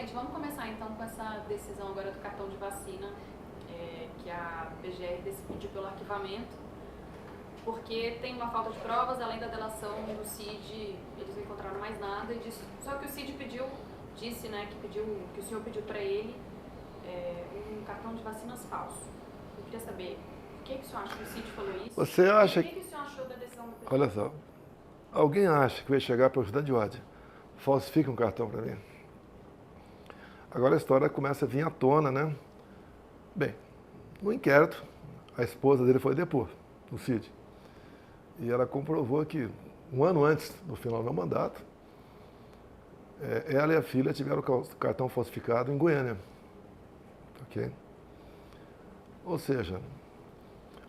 Presidente, vamos começar então com essa decisão agora do cartão de vacina, que a PGR decidiu pelo arquivamento, porque tem uma falta de provas, além da delação do CID, eles não encontraram mais nada, e disse, só que o CID disse, né, que o senhor pediu para ele um cartão de vacinas falso. Eu queria saber, o que o senhor acha que o CID falou isso? Você acha o que o senhor achou da decisão do PGR? Olha só, alguém acha que vai chegar para o estudante de ódio, falsifica um cartão para mim? Agora a história começa a vir à tona, né? Bem, no inquérito, a esposa dele foi depor, o CID. E ela comprovou que, um ano antes do final do meu mandato, ela e a filha tiveram o cartão falsificado em Goiânia. Ok? Ou seja,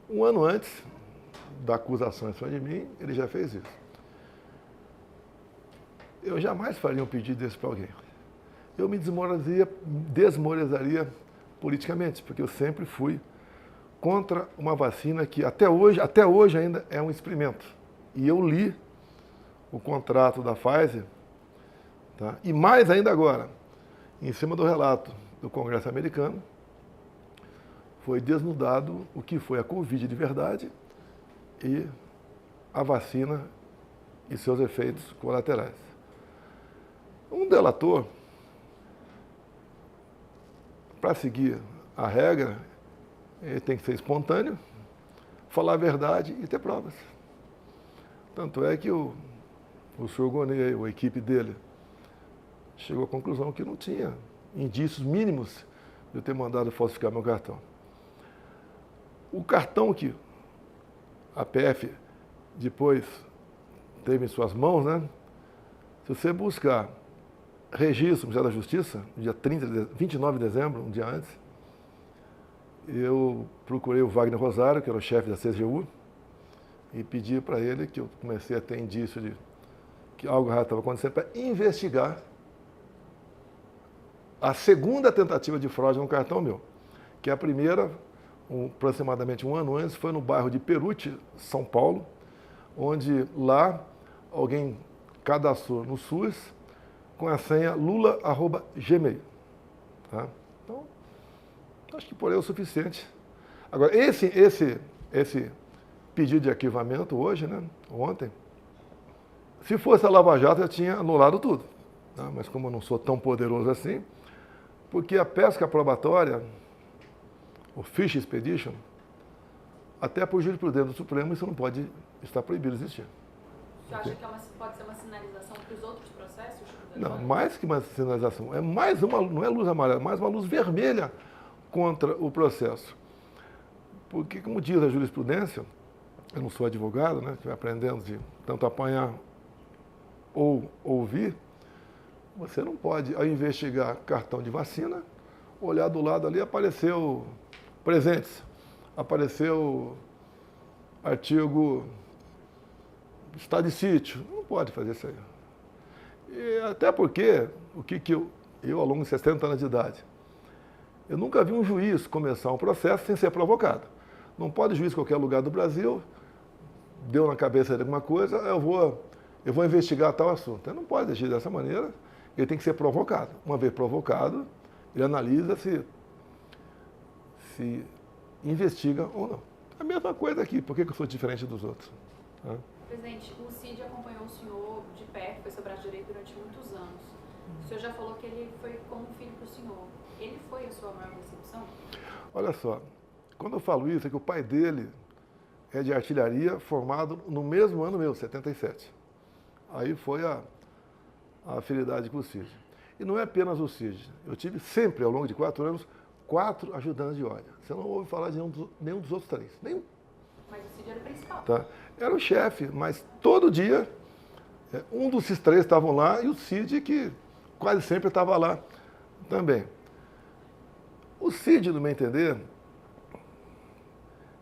um ano antes da acusação em cima de mim, ele já fez isso. Eu jamais faria um pedido desse para alguém. Eu me desmoralizaria politicamente, porque eu sempre fui contra uma vacina que até hoje ainda é um experimento. E eu li o contrato da Pfizer, tá? E mais ainda agora, em cima do relato do Congresso americano, foi desnudado o que foi a Covid de verdade e a vacina e seus efeitos colaterais. Um delator, para seguir a regra, ele tem que ser espontâneo, falar a verdade e ter provas. Tanto é que o senhor Gonê, a equipe dele, chegou à conclusão que não tinha indícios mínimos de eu ter mandado falsificar meu cartão. O cartão que a PF depois teve em suas mãos, né? Se você buscar registro do Ministério da Justiça, no dia 29 de dezembro, um dia antes, eu procurei o Wagner Rosário, que era o chefe da CGU, e pedi para ele, que eu comecei a ter indício de que algo errado estava acontecendo, para investigar a segunda tentativa de fraude no cartão meu, que a primeira, aproximadamente um ano antes, foi no bairro de Peruche, São Paulo, onde lá alguém cadastrou no SUS com a senha lula@gmail. Tá? Então, acho que por aí é o suficiente. Agora, esse pedido de arquivamento hoje, né, ontem, se fosse a Lava Jato, eu tinha anulado tudo. Tá? Mas como eu não sou tão poderoso assim, porque a pesca probatória, o Fish Expedition, até por jurisprudência do Supremo, isso não pode estar proibido de existir. Você acha que pode ser uma sinalização para os outros processos? Não, mais que uma sinalização, não é luz amarela, mais uma luz vermelha contra o processo. Porque, como diz a jurisprudência, eu não sou advogado, né, que vai aprendendo de tanto apanhar ou ouvir, você não pode, ao investigar cartão de vacina, olhar do lado ali, apareceu presentes, apareceu artigo estado de sítio. Não pode fazer isso aí. E até porque, eu, ao longo de 60 anos de idade, eu nunca vi um juiz começar um processo sem ser provocado. Não pode juiz em qualquer lugar do Brasil, deu na cabeça de alguma coisa, eu vou investigar tal assunto. Ele não pode agir dessa maneira, ele tem que ser provocado. Uma vez provocado, ele analisa se investiga ou não. A mesma coisa aqui, por que eu sou diferente dos outros? Tá? Presidente, o CID acompanhou o senhor de perto, foi seu braço direito durante muitos anos. O senhor já falou que ele foi como um filho para o senhor. Ele foi a sua maior decepção? Olha só, quando eu falo isso, é que o pai dele é de artilharia, formado no mesmo ano meu, 77. Aí foi a afinidade com o CID. E não é apenas o CID. Eu tive sempre, ao longo de 4 anos, 4 ajudantes de ordem. Você não ouve falar de nenhum dos outros 3. Nenhum. Mas o CID era o principal. Tá? Era o chefe, mas todo dia, um desses 3 estavam lá e o CID, que quase sempre estava lá também. O CID, no meu entender,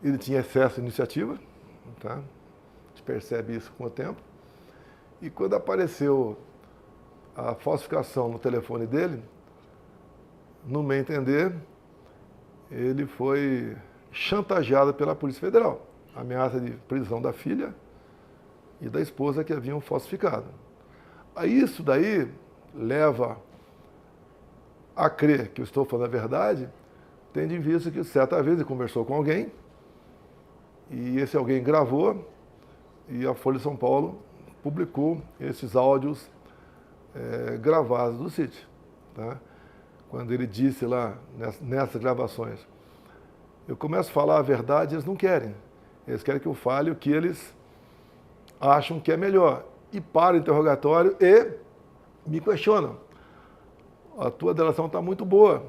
ele tinha excesso de iniciativa, tá? A gente percebe isso com o tempo. E quando apareceu a falsificação no telefone dele, no meu entender, ele foi chantageado pela Polícia Federal. Ameaça de prisão da filha e da esposa que haviam falsificado. Aí isso daí leva a crer que eu estou falando a verdade, tendo em vista que certa vez ele conversou com alguém, e esse alguém gravou, e a Folha de São Paulo publicou esses áudios gravados do Cid. Tá? Quando ele disse lá, nessas gravações, eu começo a falar a verdade, eles não querem. Eles querem que eu fale o que eles acham que é melhor. E para o interrogatório e me questionam. A tua delação está muito boa.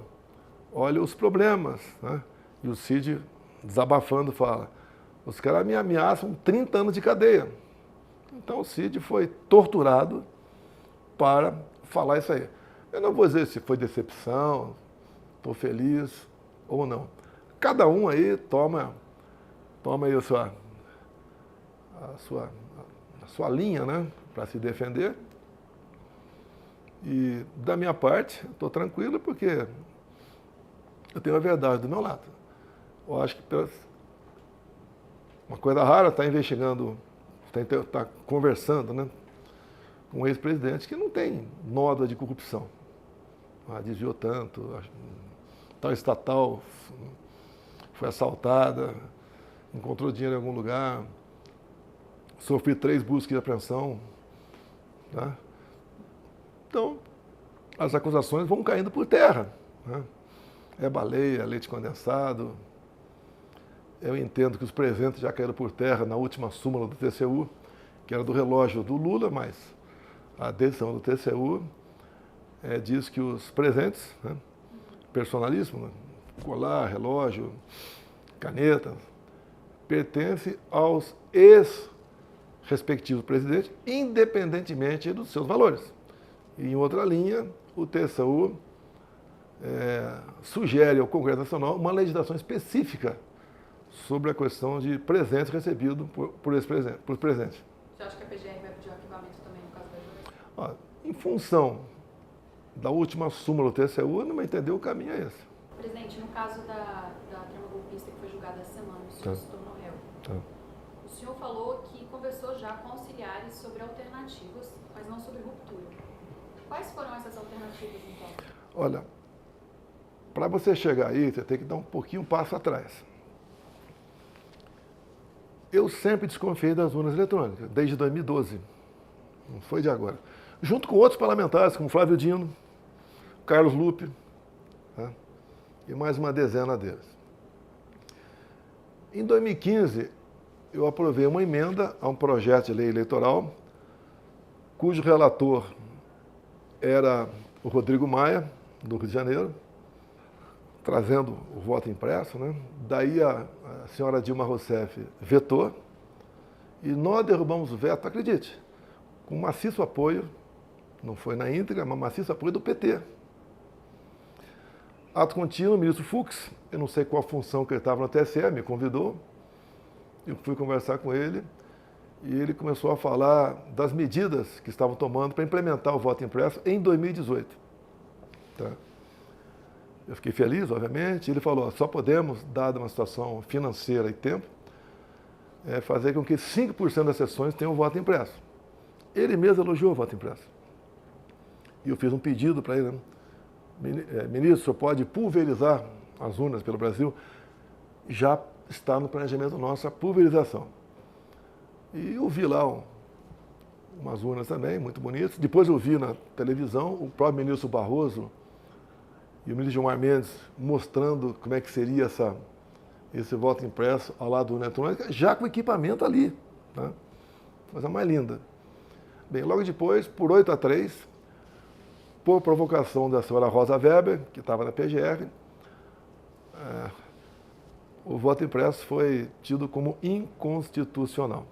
Olha os problemas. Né? E o Cid, desabafando, fala, os caras me ameaçam 30 anos de cadeia. Então o Cid foi torturado para falar isso aí. Eu não vou dizer se foi decepção, estou feliz ou não. Cada um aí toma aí a sua linha, né, para se defender. E da minha parte, estou tranquilo porque eu tenho a verdade do meu lado. Eu acho que uma coisa rara está investigando, está conversando, né, com um ex-presidente que não tem nódoa de corrupção. Desviou tanto, tal estatal foi assaltada, encontrou dinheiro em algum lugar, sofri 3 buscas de apreensão. Tá? Então, as acusações vão caindo por terra. Né? É baleia, leite condensado. Eu entendo que os presentes já caíram por terra na última súmula do TCU, que era do relógio do Lula, mas a decisão do TCU diz que os presentes, né, personalíssimo, né, colar, relógio, caneta, pertence aos ex-respectivos presidentes, independentemente dos seus valores. E, em outra linha, o TCU sugere ao Congresso Nacional uma legislação específica sobre a questão de presentes recebidos por presentes. Você acha que a PGR vai pedir arquivamento também no caso da Joyce? Em função da última súmula do TCU, não entendeu o caminho é esse. Presidente, no caso da trama golpista que foi julgada essa semana, o senhor se tornou réu. O senhor falou que conversou já com auxiliares sobre alternativas, mas não sobre ruptura. Quais foram essas alternativas, então? Olha, para você chegar aí, você tem que dar um passo atrás. Eu sempre desconfiei das urnas eletrônicas, desde 2012. Não foi de agora. Junto com outros parlamentares, como Flávio Dino, Carlos Lupe, tá? E mais uma dezena deles. Em 2015, eu aprovei uma emenda a um projeto de lei eleitoral, cujo relator era o Rodrigo Maia, do Rio de Janeiro, trazendo o voto impresso, né? Daí a senhora Dilma Rousseff vetou e nós derrubamos o veto, acredite, com maciço apoio, não foi na íntegra, mas maciço apoio do PT. Ato contínuo, o ministro Fux, eu não sei qual a função que ele estava no TSE, me convidou, eu fui conversar com ele e ele começou a falar das medidas que estavam tomando para implementar o voto impresso em 2018. Tá? Eu fiquei feliz, obviamente, ele falou, só podemos, dada uma situação financeira e tempo, fazer com que 5% das sessões tenham voto impresso. Ele mesmo elogiou o voto impresso. E eu fiz um pedido para ele, né? Ministro, o senhor pode pulverizar as urnas pelo Brasil? Já está no planejamento nosso a pulverização. E eu vi lá umas urnas também, muito bonitas. Depois eu vi na televisão o próprio ministro Barroso e o ministro Gilmar Mendes mostrando como é que seria esse voto impresso ao lado do urna eletrônica, já com equipamento ali. Tá? Coisa mais linda. Bem, logo depois, por 8-3, por provocação da senhora Rosa Weber, que estava na PGR, o voto impresso foi tido como inconstitucional.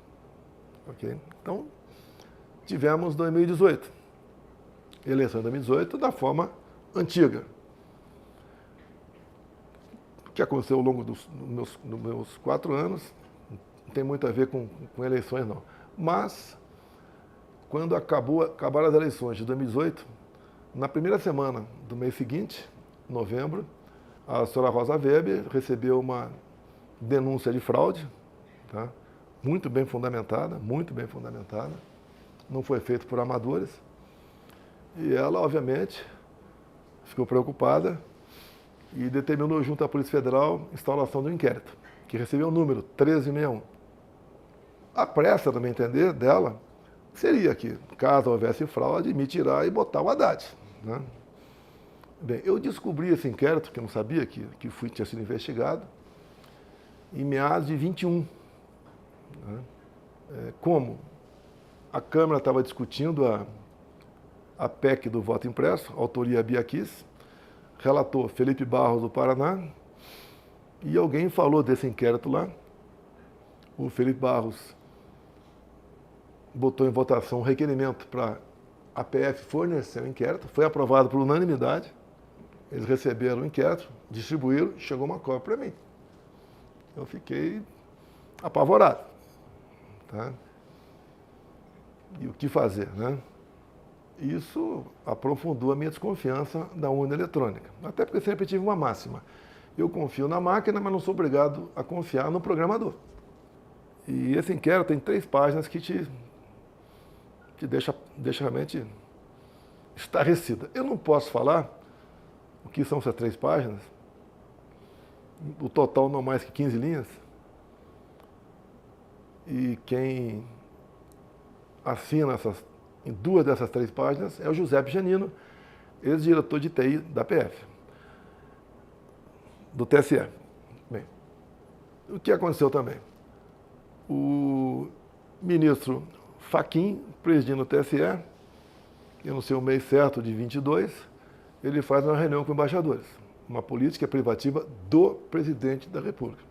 Okay? Então, tivemos 2018. Eleição de 2018 da forma antiga. O que aconteceu ao longo dos meus 4 anos não tem muito a ver com eleições, não. Mas, quando acabaram as eleições de 2018, na primeira semana do mês seguinte, novembro, a senhora Rosa Weber recebeu uma denúncia de fraude, tá? Muito bem fundamentada, não foi feito por amadores, e ela, obviamente, ficou preocupada e determinou junto à Polícia Federal a instalação do inquérito, que recebeu o número 1361. A pressa, no meu entender, dela seria que, caso houvesse fraude, me tirar e botar o Haddad, né? Bem, eu descobri esse inquérito, que eu não sabia que tinha sido investigado, em meados de 21. Né? Como a Câmara estava discutindo a PEC do voto impresso, autoria Bia Kiss, relator Felipe Barros, do Paraná, e alguém falou desse inquérito lá. O Felipe Barros botou em votação um requerimento para a PF fornecer o inquérito, foi aprovado por unanimidade, eles receberam o inquérito, distribuíram, chegou uma cópia para mim. Eu fiquei apavorado. Tá? E o que fazer, né? Isso aprofundou a minha desconfiança da urna eletrônica. Até porque sempre tive uma máxima. Eu confio na máquina, mas não sou obrigado a confiar no programador. E esse inquérito tem 3 páginas que te deixa realmente estarrecida. Eu não posso falar o que são essas 3 páginas, o total não mais que 15 linhas, e quem assina em 2 dessas 3 páginas é o Giuseppe Giannino, ex-diretor de TI da PF, do TSE. Bem, o que aconteceu também? O ministro Fachin, presidindo o TSE, eu não sei o mês certo de 22, ele faz uma reunião com embaixadores, uma política privativa do presidente da República.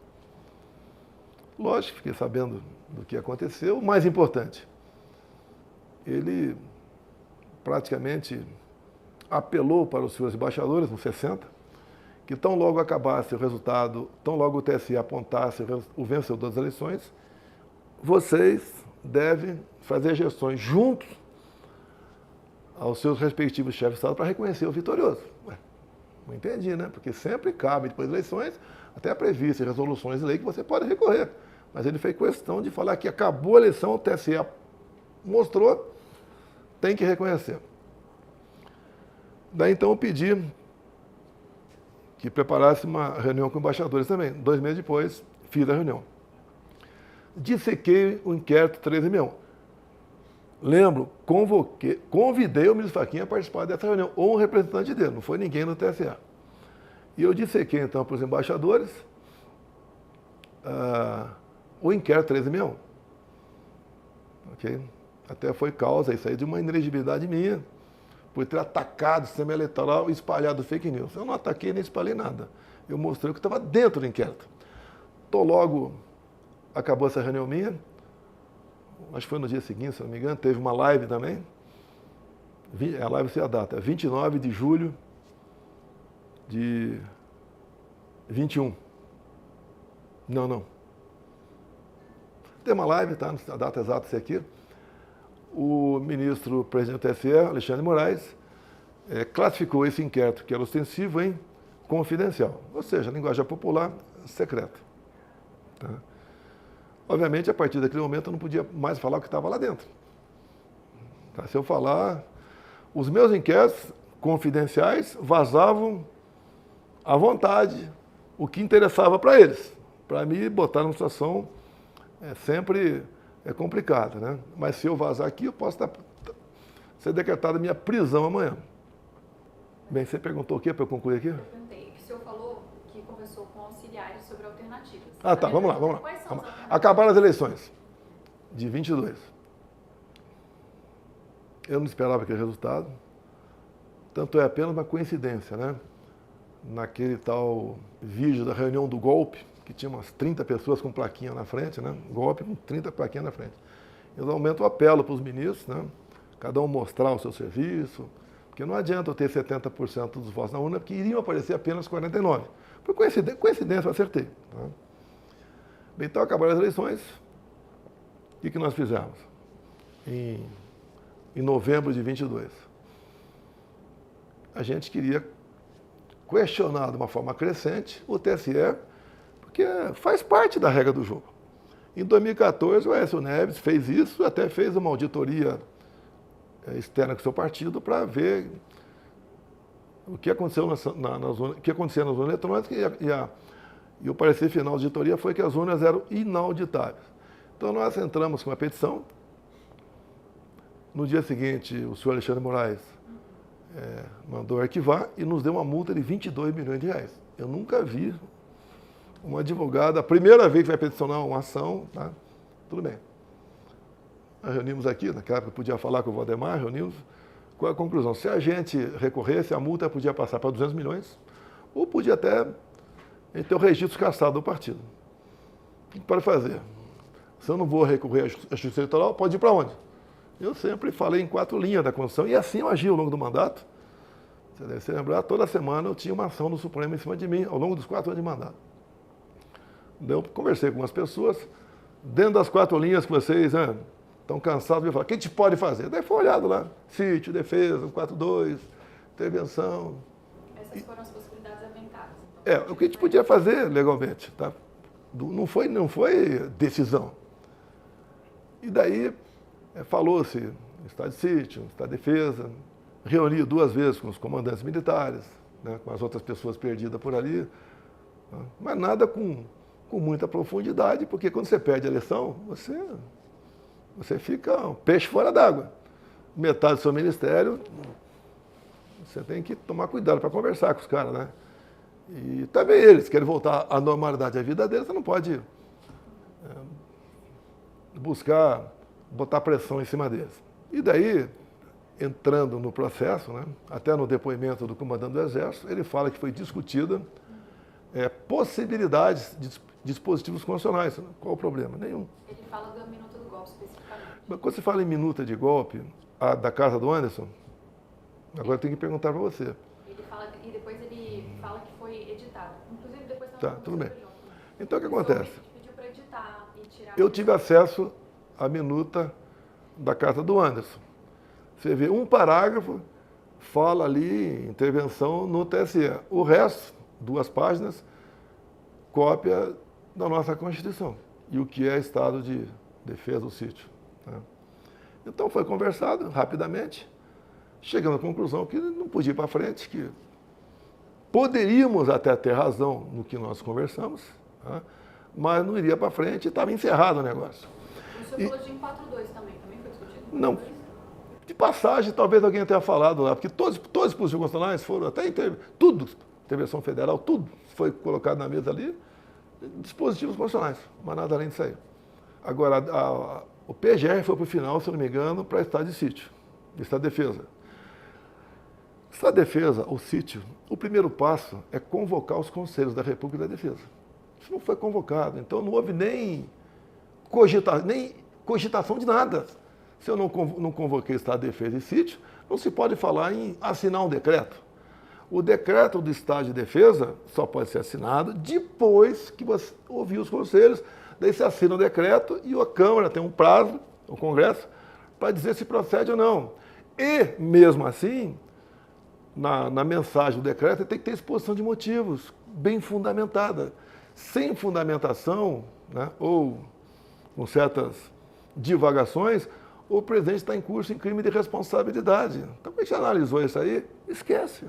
Lógico, fiquei sabendo do que aconteceu. O mais importante, ele praticamente apelou para os seus embaixadores, uns 60, que tão logo acabasse o resultado, tão logo o TSE apontasse o vencedor das eleições, vocês devem fazer gestões juntos aos seus respectivos chefes de Estado para reconhecer o vitorioso. Ué, não entendi, né? Porque sempre cabe, depois das eleições, até previstas resoluções de lei que você pode recorrer. Mas ele fez questão de falar que acabou a eleição, o TSE mostrou, tem que reconhecer. Daí então eu pedi que preparasse uma reunião com embaixadores também. 2 meses depois, fiz a reunião. Dissequei o inquérito 1361. Lembro, convidei o ministro Fachin a participar dessa reunião, ou um representante dele, não foi ninguém no TSE. E eu dissequei então para os embaixadores o inquérito 1361. Okay? Até foi causa isso aí de uma inelegibilidade minha, por ter atacado o sistema eleitoral e espalhado fake news. Eu não ataquei nem espalhei nada. Eu mostrei o que estava dentro do inquérito. Logo acabou essa reunião minha, acho que foi no dia seguinte, se não me engano, teve uma live também. A live sei a data, 29 de julho de 21. Não. Tem uma live, tá? A data exata é aqui. O ministro presidente do TSE, Alexandre de Moraes, classificou esse inquérito, que era ostensivo, em confidencial. Ou seja, linguagem popular, secreta. Tá? Obviamente, a partir daquele momento, eu não podia mais falar o que estava lá dentro. Tá? Se eu falar, os meus inquéritos confidenciais vazavam à vontade o que interessava para eles. Para mim, botar numa situação sempre complicada, né? Mas se eu vazar aqui, eu posso ser decretada minha prisão amanhã. Bem, você perguntou o quê para eu concluir aqui? Eu perguntei. O senhor falou que conversou com auxiliares sobre alternativas. Ah, tá, vamos lá. Quais são as alternativas? Acabaram as eleições de 22. Eu não esperava aquele resultado. Tanto é apenas uma coincidência, né? Naquele tal vídeo da reunião do golpe, que tinha umas 30 pessoas com plaquinha na frente, né? Golpe com 30 plaquinhas na frente. Eu aumento o apelo para os ministros, né? Cada um mostrar o seu serviço, porque não adianta eu ter 70% dos votos na urna, porque iriam aparecer apenas 49%. Por coincidência, eu acertei. Tá? Bem, então acabaram as eleições. O que nós fizemos? Em novembro de 22. A gente queria questionar de uma forma crescente o TSE, porque faz parte da regra do jogo. Em 2014, o Aécio Neves fez isso, até fez uma auditoria externa com o seu partido para ver o que aconteceu na zona, o que acontecia na zona eletrônica e o parecer final de auditoria foi que as urnas eram inauditáveis. Então nós entramos com a petição. No dia seguinte, o senhor Alexandre Moraes mandou arquivar e nos deu uma multa de 22 milhões de reais. Eu nunca vi uma advogada, a primeira vez que vai peticionar uma ação, tá? Tudo bem. Nós reunimos aqui, naquela época eu podia falar com o Valdemar, reunimos. Qual é a conclusão? Se a gente recorresse, a multa podia passar para 200 milhões, ou podia até ter o registro cassado do partido. O que pode fazer? Se eu não vou recorrer à Justiça Eleitoral, pode ir para onde? Eu sempre falei em 4 linhas da Constituição, e assim eu agi ao longo do mandato. Você deve se lembrar, toda semana eu tinha uma ação no Supremo em cima de mim, ao longo dos 4 anos de mandato. Eu conversei com umas pessoas, dentro das 4 linhas que vocês estão cansados de falar, o que a gente pode fazer? Daí foi olhado lá, sítio, defesa, 4.2, intervenção. Essas foram as possibilidades aventadas. Então, O que a gente podia fazer legalmente, tá? Não foi decisão. E daí falou-se em estado de sítio, estado de defesa, reuni 2 vezes com os comandantes militares, né, com as outras pessoas perdidas por ali, tá? Mas nada com muita profundidade, porque quando você perde a eleição, você fica um peixe fora d'água. Metade do seu ministério, você tem que tomar cuidado para conversar com os caras, né? E também eles querem voltar à normalidade da vida deles, você não pode botar pressão em cima deles. E daí, entrando no processo, né, até no depoimento do comandante do Exército, ele fala que foi discutida possibilidades de dispositivos constitucionais. Qual o problema? Nenhum. Ele fala da minuta do golpe especificamente. Mas quando você fala em minuta de golpe, a da casa do Anderson, agora eu tenho que perguntar para você. Ele fala, e depois ele fala que foi editado. Inclusive, depois... Tá, tudo bem. Então, o que acontece? Pediu para editar e tirar... Eu tive acesso à minuta da casa do Anderson. Você vê um parágrafo, fala ali, intervenção no TSE. O resto, 2 páginas, cópia da nossa Constituição. E o que é estado de defesa do sítio. Né? Então foi conversado rapidamente, chegando à conclusão que não podia ir para frente, que poderíamos até ter razão no que nós conversamos, né? Mas não iria para frente e estava encerrado o negócio. O senhor falou de 142 também foi discutido? Não. De passagem, talvez alguém tenha falado lá, porque todos os dispositivos constitucionais foram, tudo, intervenção federal, tudo foi colocado na mesa ali, dispositivos constitucionais, mas nada além disso aí. Agora, o PGR foi para o final, se não me engano, para estado de sítio, estado de defesa. Estado de defesa, ou sítio, o primeiro passo é convocar os conselhos da República da Defesa. Isso não foi convocado, então não houve nem cogitação de nada. Se eu não convoquei estado de defesa e sítio, não se pode falar em assinar um decreto. O decreto do estado de defesa só pode ser assinado depois que você ouvir os conselhos, daí você assina o decreto e a Câmara tem um prazo, o Congresso, para dizer se procede ou não. E, mesmo assim, na mensagem do decreto tem que ter exposição de motivos, bem fundamentada. Sem fundamentação, né, ou com certas divagações, o presidente está em curso em crime de responsabilidade. Então, quando a gente analisou isso aí, esquece.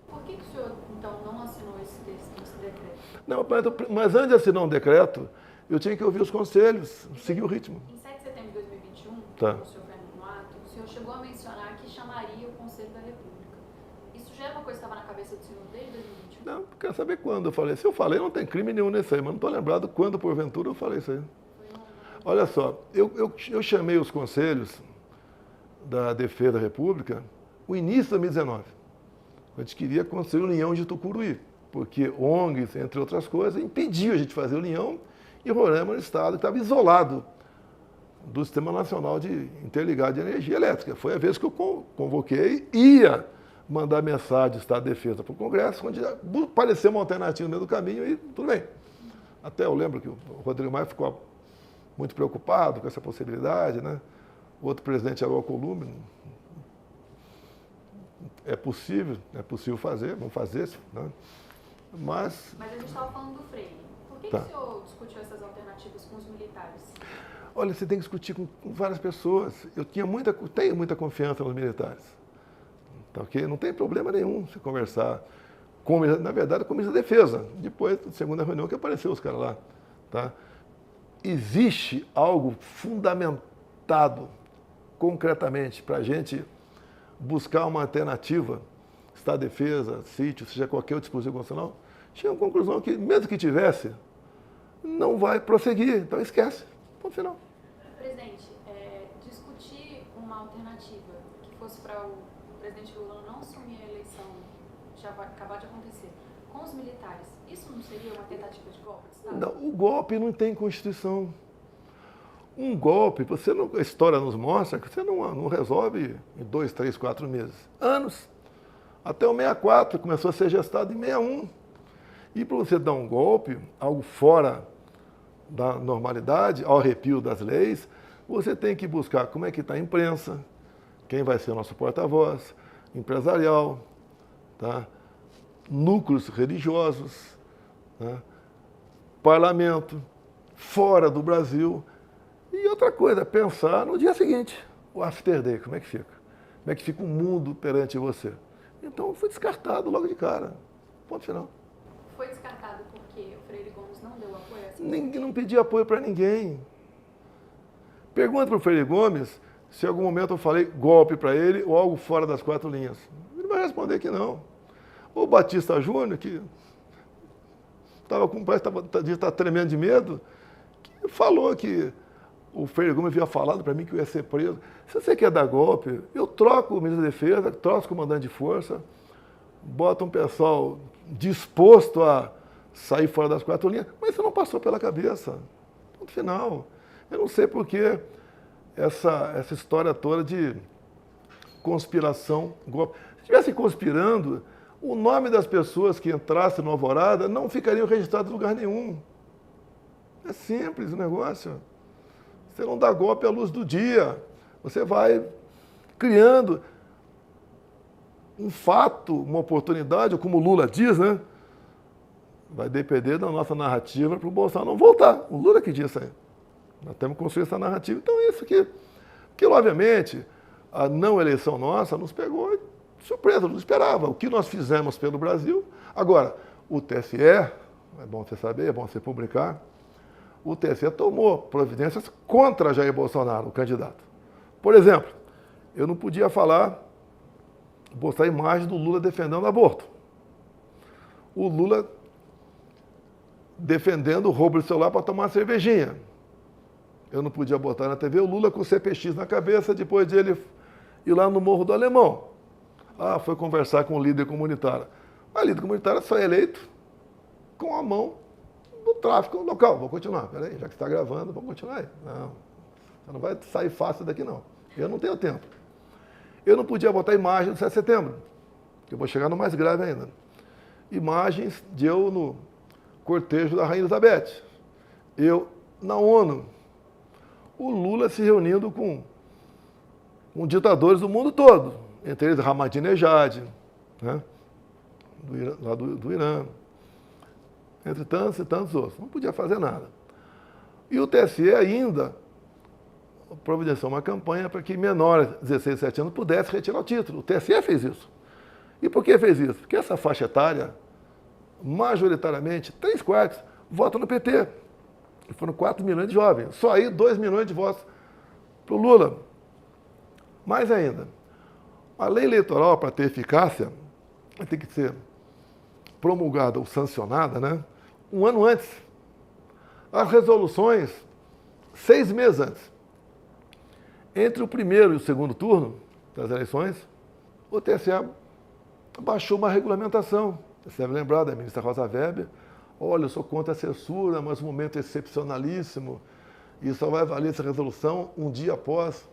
Por que o senhor, então, não assinou esse decreto? Não, mas antes de assinar um decreto, eu tinha que ouvir os conselhos, seguir o ritmo. Em 7 de setembro de 2021, Tá. o senhor foi no ato, o senhor chegou a mencionar que chamaria o Conselho da República. Isso já era uma coisa que estava na cabeça do senhor desde 2021? Não, quero saber quando eu falei. Se eu falei, não tem crime nenhum nisso aí, mas não estou lembrado quando, porventura, eu falei isso aí. Olha só, eu chamei os conselhos da Defesa da República no início de 2019. A gente queria construir o União de Tucuruí, porque ONGs, entre outras coisas, impediam a gente de fazer o União e Roraima era um estado que estava isolado do Sistema Nacional de Interligado de Energia Elétrica. Foi a vez que eu convoquei, ia mandar mensagem do Estado de Defesa para o Congresso, onde apareceu uma alternativa no meio do caminho e tudo bem. Até eu lembro que o Rodrigo Maia ficou muito preocupado com essa possibilidade, né? O outro presidente era o Alcolumbre. É possível fazer, vamos fazer, né? Mas a gente estava falando do Freire. Por que o senhor discutiu essas alternativas com os militares? Olha, você tem que discutir com várias pessoas. Eu tenho muita confiança nos militares. Tá? Tá, ok? Não tem problema nenhum se conversar. Na verdade, com o ministro da Defesa. Depois, da segunda reunião, que apareceu os caras lá. Tá? Existe algo fundamentado, concretamente, para a gente buscar uma alternativa, Estado de Defesa, sítio, seja qualquer outro dispositivo constitucional? Chega a uma conclusão que, mesmo que tivesse, não vai prosseguir. Então, esquece. Ponto final. Presidente, discutir uma alternativa que fosse para o presidente Lula não assumir a eleição, já vai acabar de acontecer, com os militares, isso não seria uma tentativa de golpe de Estado? Não, o golpe não tem Constituição. Um golpe, a história nos mostra que você não resolve em 2, 3, 4 meses. Anos. Até o 64, começou a ser gestado em 61. E para você dar um golpe, algo fora da normalidade, ao arrepio das leis, você tem que buscar como é que está a imprensa, quem vai ser o nosso porta-voz, empresarial, tá? Núcleos religiosos, tá? Parlamento, fora do Brasil. E outra coisa, pensar no dia seguinte, o after day, como é que fica? Como é que fica o mundo perante você? Então foi descartado logo de cara. Ponto final. Foi descartado porque o Freire Gomes não deu apoio a essa Ninguém não pediu apoio para ninguém. Pergunta para o Freire Gomes se em algum momento eu falei golpe para ele ou algo fora das 4 linhas. Ele vai responder que não. O Batista Júnior, que parece que estava tremendo de medo, que falou que o Freire Gomes havia falado para mim que eu ia ser preso. Se você quer dar golpe, eu troco o ministro da Defesa, troco o comandante de força, boto um pessoal disposto a sair fora das 4 linhas, mas isso não passou pela cabeça. Ponto final. Eu não sei por que essa história toda de conspiração, golpe. Se estivesse conspirando, o nome das pessoas que entrassem no Alvorada não ficariam registrados em lugar nenhum. É simples o negócio. Você não dá golpe à luz do dia. Você vai criando um fato, uma oportunidade, ou como o Lula diz, né? Vai depender da nossa narrativa para o Bolsonaro não voltar. O Lula que diz isso aí. Nós temos que construir essa narrativa. Então, isso que obviamente, a não eleição nossa nos pegou de surpresa, não esperava. O que nós fizemos pelo Brasil. Agora, o TSE, é bom você saber, é bom você publicar, o TSE tomou providências contra Jair Bolsonaro, o candidato. Por exemplo, eu não podia botar a imagem do Lula defendendo o aborto. O Lula defendendo o roubo de celular para tomar uma cervejinha. Eu não podia botar na TV o Lula com o CPX na cabeça depois de ele ir lá no Morro do Alemão. Foi conversar com o líder comunitário. O líder comunitário só é eleito com a mão do tráfico local. Vou continuar. Peraí, já que está gravando, vamos continuar aí. Não, você não vai sair fácil daqui, não. Eu não tenho tempo. Eu não podia botar imagem do 7 de setembro, que eu vou chegar no mais grave ainda. Imagens de eu no cortejo da Rainha Elizabeth. Eu na ONU. O Lula se reunindo com ditadores do mundo todo, entre eles Ahmadinejad, né? Lá do Irã, entre tantos e tantos outros. Não podia fazer nada. E o TSE ainda providenciou uma campanha para que menores de 16, 17 anos pudessem retirar o título. O TSE fez isso. E por que fez isso? Porque essa faixa etária, majoritariamente, 3/4, votam no PT. E foram 4 milhões de jovens. Só aí 2 milhões de votos para o Lula. Mais ainda, a lei eleitoral, para ter eficácia, tem que ser promulgada ou sancionada, né, um ano antes. As resoluções, 6 meses antes. Entre o primeiro e o segundo turno das eleições, o TSE baixou uma regulamentação. Você deve lembrar da ministra Rosa Weber. Olha, eu sou contra a censura, mas um momento excepcionalíssimo. E só vai valer essa resolução um dia após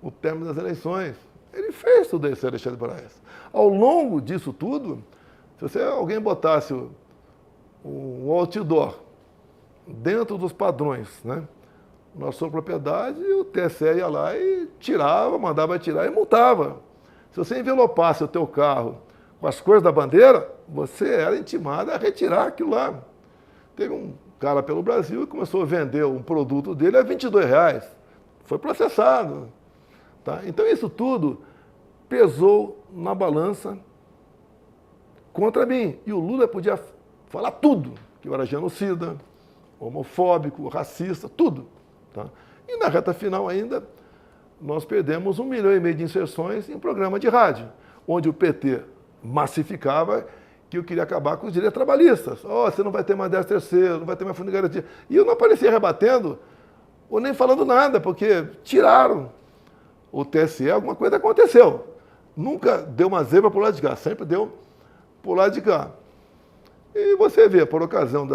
o término das eleições. Ele fez tudo isso, Alexandre de Moraes. Ao longo disso tudo, se alguém botasse um outdoor dentro dos padrões, né, na sua propriedade, o TSE ia lá e tirava, mandava tirar e multava. Se você envelopasse o teu carro com as cores da bandeira, você era intimado a retirar aquilo lá. Teve um cara pelo Brasil que começou a vender um produto dele a R$22. Foi processado. Tá? Então, isso tudo pesou na balança contra mim. E o Lula podia falar tudo, que eu era genocida, homofóbico, racista, tudo. Tá? E na reta final ainda, nós perdemos 1,5 milhão de inserções em programa de rádio, onde o PT massificava que eu queria acabar com os direitos trabalhistas. Oh, você não vai ter mais 13º, não vai ter mais fundo de garantia. E eu não aparecia rebatendo, ou nem falando nada, porque tiraram o TSE, alguma coisa aconteceu. Nunca deu uma zebra para o lado de cá, sempre deu para o lado de cá. E você vê, por ocasião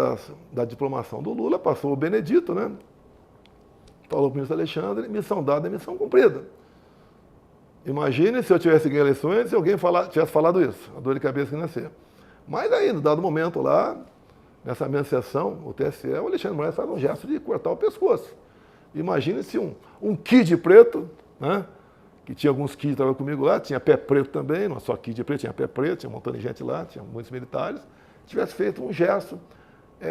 da diplomação do Lula, passou o Benedito, né? Falou para o ministro Alexandre, missão dada, missão cumprida. Imagine se eu tivesse ganho eleições e alguém tivesse falado isso, a dor de cabeça que nascer. Mas aí, no dado momento lá, nessa mesma sessão, o TSE, o Alexandre de Moraes faz um gesto de cortar o pescoço. Imagine se um kid preto, né? Que tinha alguns kids que trabalhavam comigo lá, tinha pé preto também, não só kid preto, tinha pé preto, tinha um montão de gente lá, tinha muitos militares, tivesse feito um gesto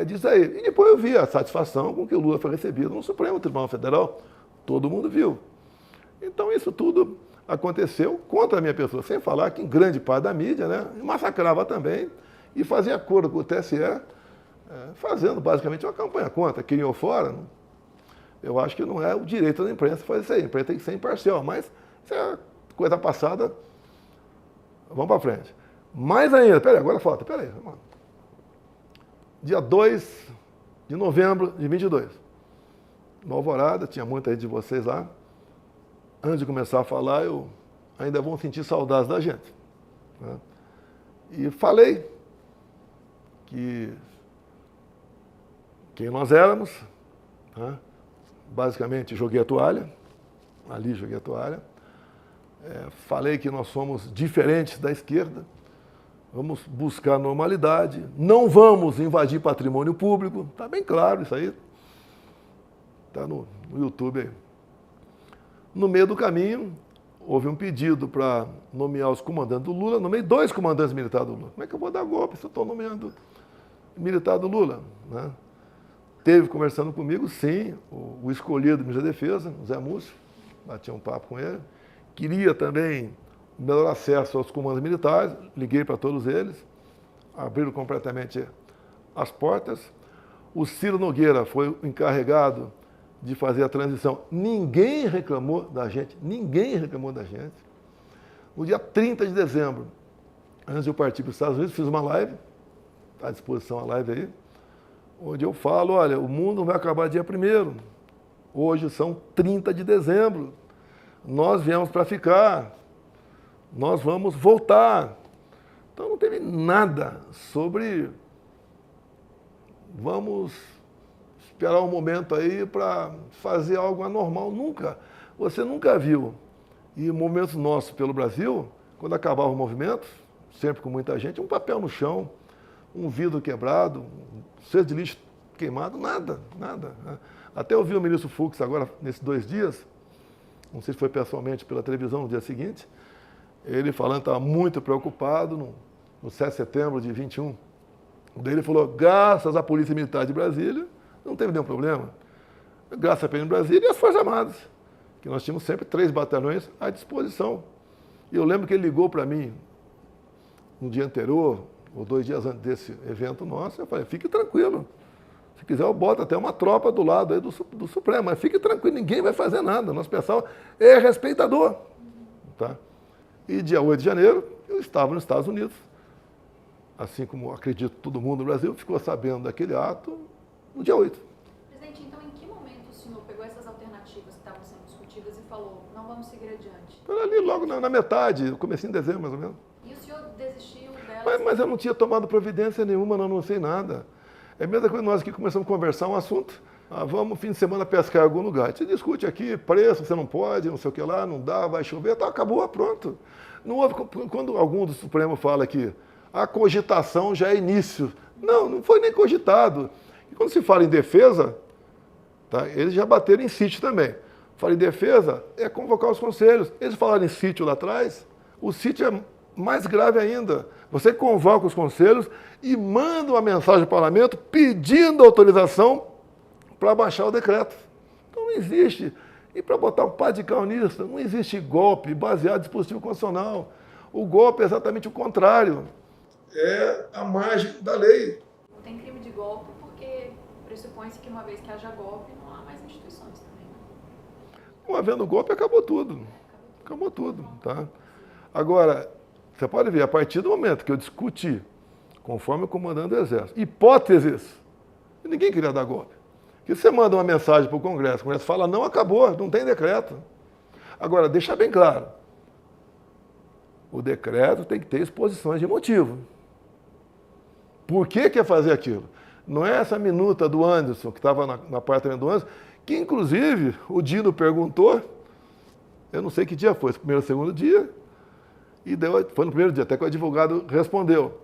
disso aí. E depois eu vi a satisfação com que o Lula foi recebido no Supremo Tribunal Federal, todo mundo viu. Então isso tudo aconteceu contra a minha pessoa, sem falar que em grande parte da mídia, né, massacrava também e fazia acordo com o TSE, fazendo basicamente uma campanha contra, queriam fora. Eu acho que não é o direito da imprensa fazer isso aí, a imprensa tem que ser imparcial, mas isso é coisa passada, vamos para frente. Mais ainda, peraí, agora falta, peraí, dia 2 de novembro de 22, no Alvorada, tinha muita gente de vocês lá. Antes de começar a falar, eu ainda vou sentir saudades da gente. Né? E falei que quem nós éramos, né? Basicamente joguei a toalha, ali joguei a toalha. Falei que nós somos diferentes da esquerda, vamos buscar normalidade, não vamos invadir patrimônio público, está bem claro isso aí, está no YouTube aí. No meio do caminho, houve um pedido para nomear os comandantes do Lula, nomeei 2 comandantes militares do Lula. Como é que eu vou dar golpe se eu estou nomeando militar do Lula? Né? Teve conversando comigo, sim, o escolhido do ministro da Defesa, o Zé Múcio, bati um papo com ele. Queria também melhor acesso aos comandos militares, liguei para todos eles, abriram completamente as portas. O Ciro Nogueira foi o encarregado de fazer a transição. Ninguém reclamou da gente, ninguém reclamou da gente. No dia 30 de dezembro, antes de eu partir para os Estados Unidos, fiz uma live, está à disposição a live aí, onde eu falo, olha, o mundo não vai acabar dia 1º. Hoje são 30 de dezembro. Nós viemos para ficar. Nós vamos voltar. Então não teve nada sobre vamos esperar um momento aí para fazer algo anormal. Nunca. Você nunca viu. E momentos nossos pelo Brasil, quando acabava o movimento, sempre com muita gente, um papel no chão, um vidro quebrado, um cesto de lixo queimado, nada, nada. Até eu vi o ministro Fux agora, nesses 2 dias, não sei se foi pessoalmente pela televisão no dia seguinte, ele falando que estava muito preocupado no 7 de setembro de 21. Daí ele falou, graças à Polícia Militar de Brasília, não teve nenhum problema. Graças à PM de Brasília e às Forças Armadas, que nós tínhamos sempre 3 batalhões à disposição. E eu lembro que ele ligou para mim no dia anterior, ou 2 dias antes desse evento nosso, eu falei, fique tranquilo. Se quiser, eu boto até uma tropa do lado aí do Supremo, mas fique tranquilo, ninguém vai fazer nada. Nosso pessoal é respeitador. Tá? E dia 8 de janeiro, eu estava nos Estados Unidos, assim como acredito todo mundo no Brasil, ficou sabendo daquele ato no dia 8. Presidente, então em que momento o senhor pegou essas alternativas que estavam sendo discutidas e falou, não vamos seguir adiante? Foi ali logo na metade, comecinho de dezembro mais ou menos. E o senhor desistiu delas? Mas eu não tinha tomado providência nenhuma, não sei nada. É a mesma coisa nós aqui começamos a conversar um assunto, vamos fim de semana pescar em algum lugar. A gente discute aqui, preço, você não pode, não sei o que lá, não dá, vai chover, tá, acabou, pronto. Não houve, quando algum do Supremo fala que a cogitação já é início. Não foi nem cogitado. E quando se fala em defesa, tá, eles já bateram em sítio também. Fala em defesa, é convocar os conselhos. Eles falaram em sítio lá atrás, o sítio é mais grave ainda. Você convoca os conselhos e manda uma mensagem ao parlamento pedindo autorização para baixar o decreto. Então não existe. E para botar um par de cal nisso, não existe golpe baseado em dispositivo constitucional. O golpe é exatamente o contrário. É a margem da lei. Não tem crime de golpe porque pressupõe-se que uma vez que haja golpe, não há mais instituições também. Não havendo golpe, acabou tudo. Acabou tudo, tá? Agora, você pode ver, a partir do momento que eu discuti, conforme o comandante do Exército, hipóteses, ninguém queria dar golpe. Que você manda uma mensagem para o Congresso fala, não, acabou, não tem decreto. Agora, deixa bem claro, o decreto tem que ter exposições de motivo. Por que quer fazer aquilo? Não é essa minuta do Anderson, que estava no apartamento do Anderson, que inclusive o Dino perguntou, eu não sei que dia foi, se primeiro ou segundo dia, e foi no primeiro dia, até que o advogado respondeu.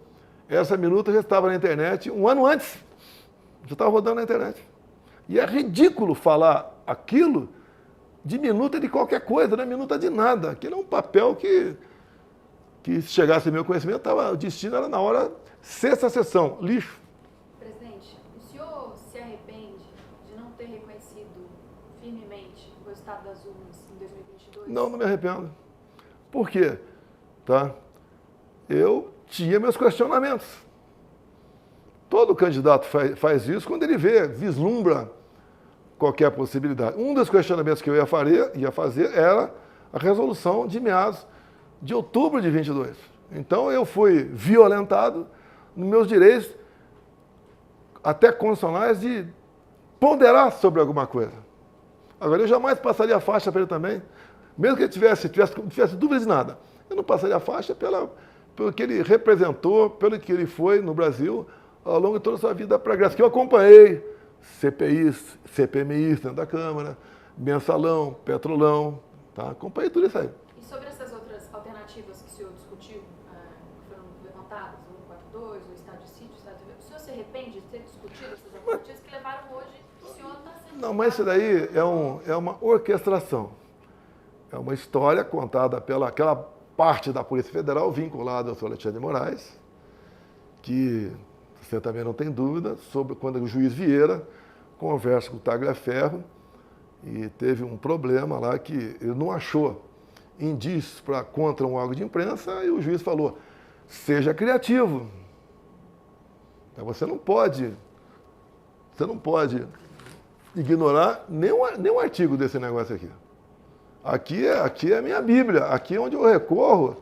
Essa minuta já estava na internet um ano antes, já estava rodando na internet. E é ridículo falar aquilo de minuta de qualquer coisa, não é minuta de nada. Aquilo é um papel que se chegasse ao meu conhecimento, o destino era na hora, sexta sessão, lixo. Presidente, o senhor se arrepende de não ter reconhecido firmemente o resultado das urnas em 2022? Não, não me arrependo. Por quê? Tá? Eu tinha meus questionamentos. Todo candidato faz isso quando ele vislumbra qualquer possibilidade. Um dos questionamentos que eu ia fazer era a resolução de meados de outubro de 22. Então eu fui violentado nos meus direitos, até constitucionais, de ponderar sobre alguma coisa. Agora, eu jamais passaria a faixa para ele também, mesmo que ele tivesse dúvidas de nada. Eu não passaria a faixa pelo que ele representou, pelo que ele foi no Brasil, ao longo de toda a sua vida progressa, que eu acompanhei, CPIs, CPMIs dentro da Câmara, Mensalão, Petrolão, tá? Acompanhei tudo isso aí. E sobre essas outras alternativas que o senhor discutiu, que foram levantadas, o 142, o estado de sítio, o senhor se arrepende de ter discutido essas alternativas que levaram hoje, o senhor está sendo... Não, mas isso daí é uma orquestração. É uma história contada aquela parte da Polícia Federal vinculada ao senhor Alexandre de Moraes, que você também não tem dúvida, sobre quando o juiz Vieira conversa com o Tagliaferro e teve um problema lá que ele não achou indícios contra um órgão de imprensa e o juiz falou, seja criativo. Você não pode ignorar nenhum artigo desse negócio aqui. Aqui é a minha Bíblia, aqui é onde eu recorro,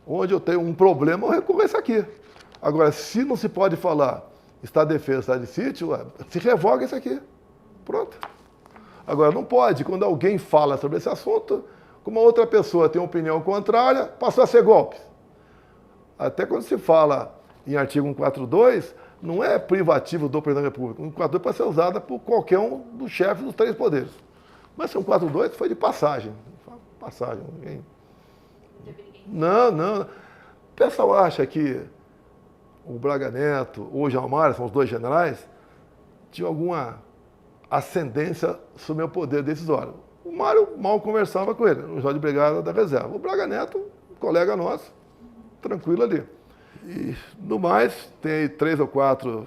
onde eu tenho um problema, eu recorro a isso aqui. Agora, se não se pode falar estado de defesa, estado de sítio, se revoga isso aqui. Pronto. Agora, não pode, quando alguém fala sobre esse assunto, como uma outra pessoa tem uma opinião contrária, passou a ser golpe. Até quando se fala em artigo 142, não é privativo do presidente da República. 142 pode ser usada por qualquer um dos chefes dos três poderes. Mas 142 foi de passagem. Passagem. Não. O pessoal acha que o Braga Neto ou o Gilmar, são os dois generais, tinham alguma ascendência sobre o meu poder decisório. O Mário mal conversava com ele, o Jorge de Brigada da Reserva. O Braga Neto, um colega nosso, tranquilo ali. E, no mais, tem aí 3 ou 4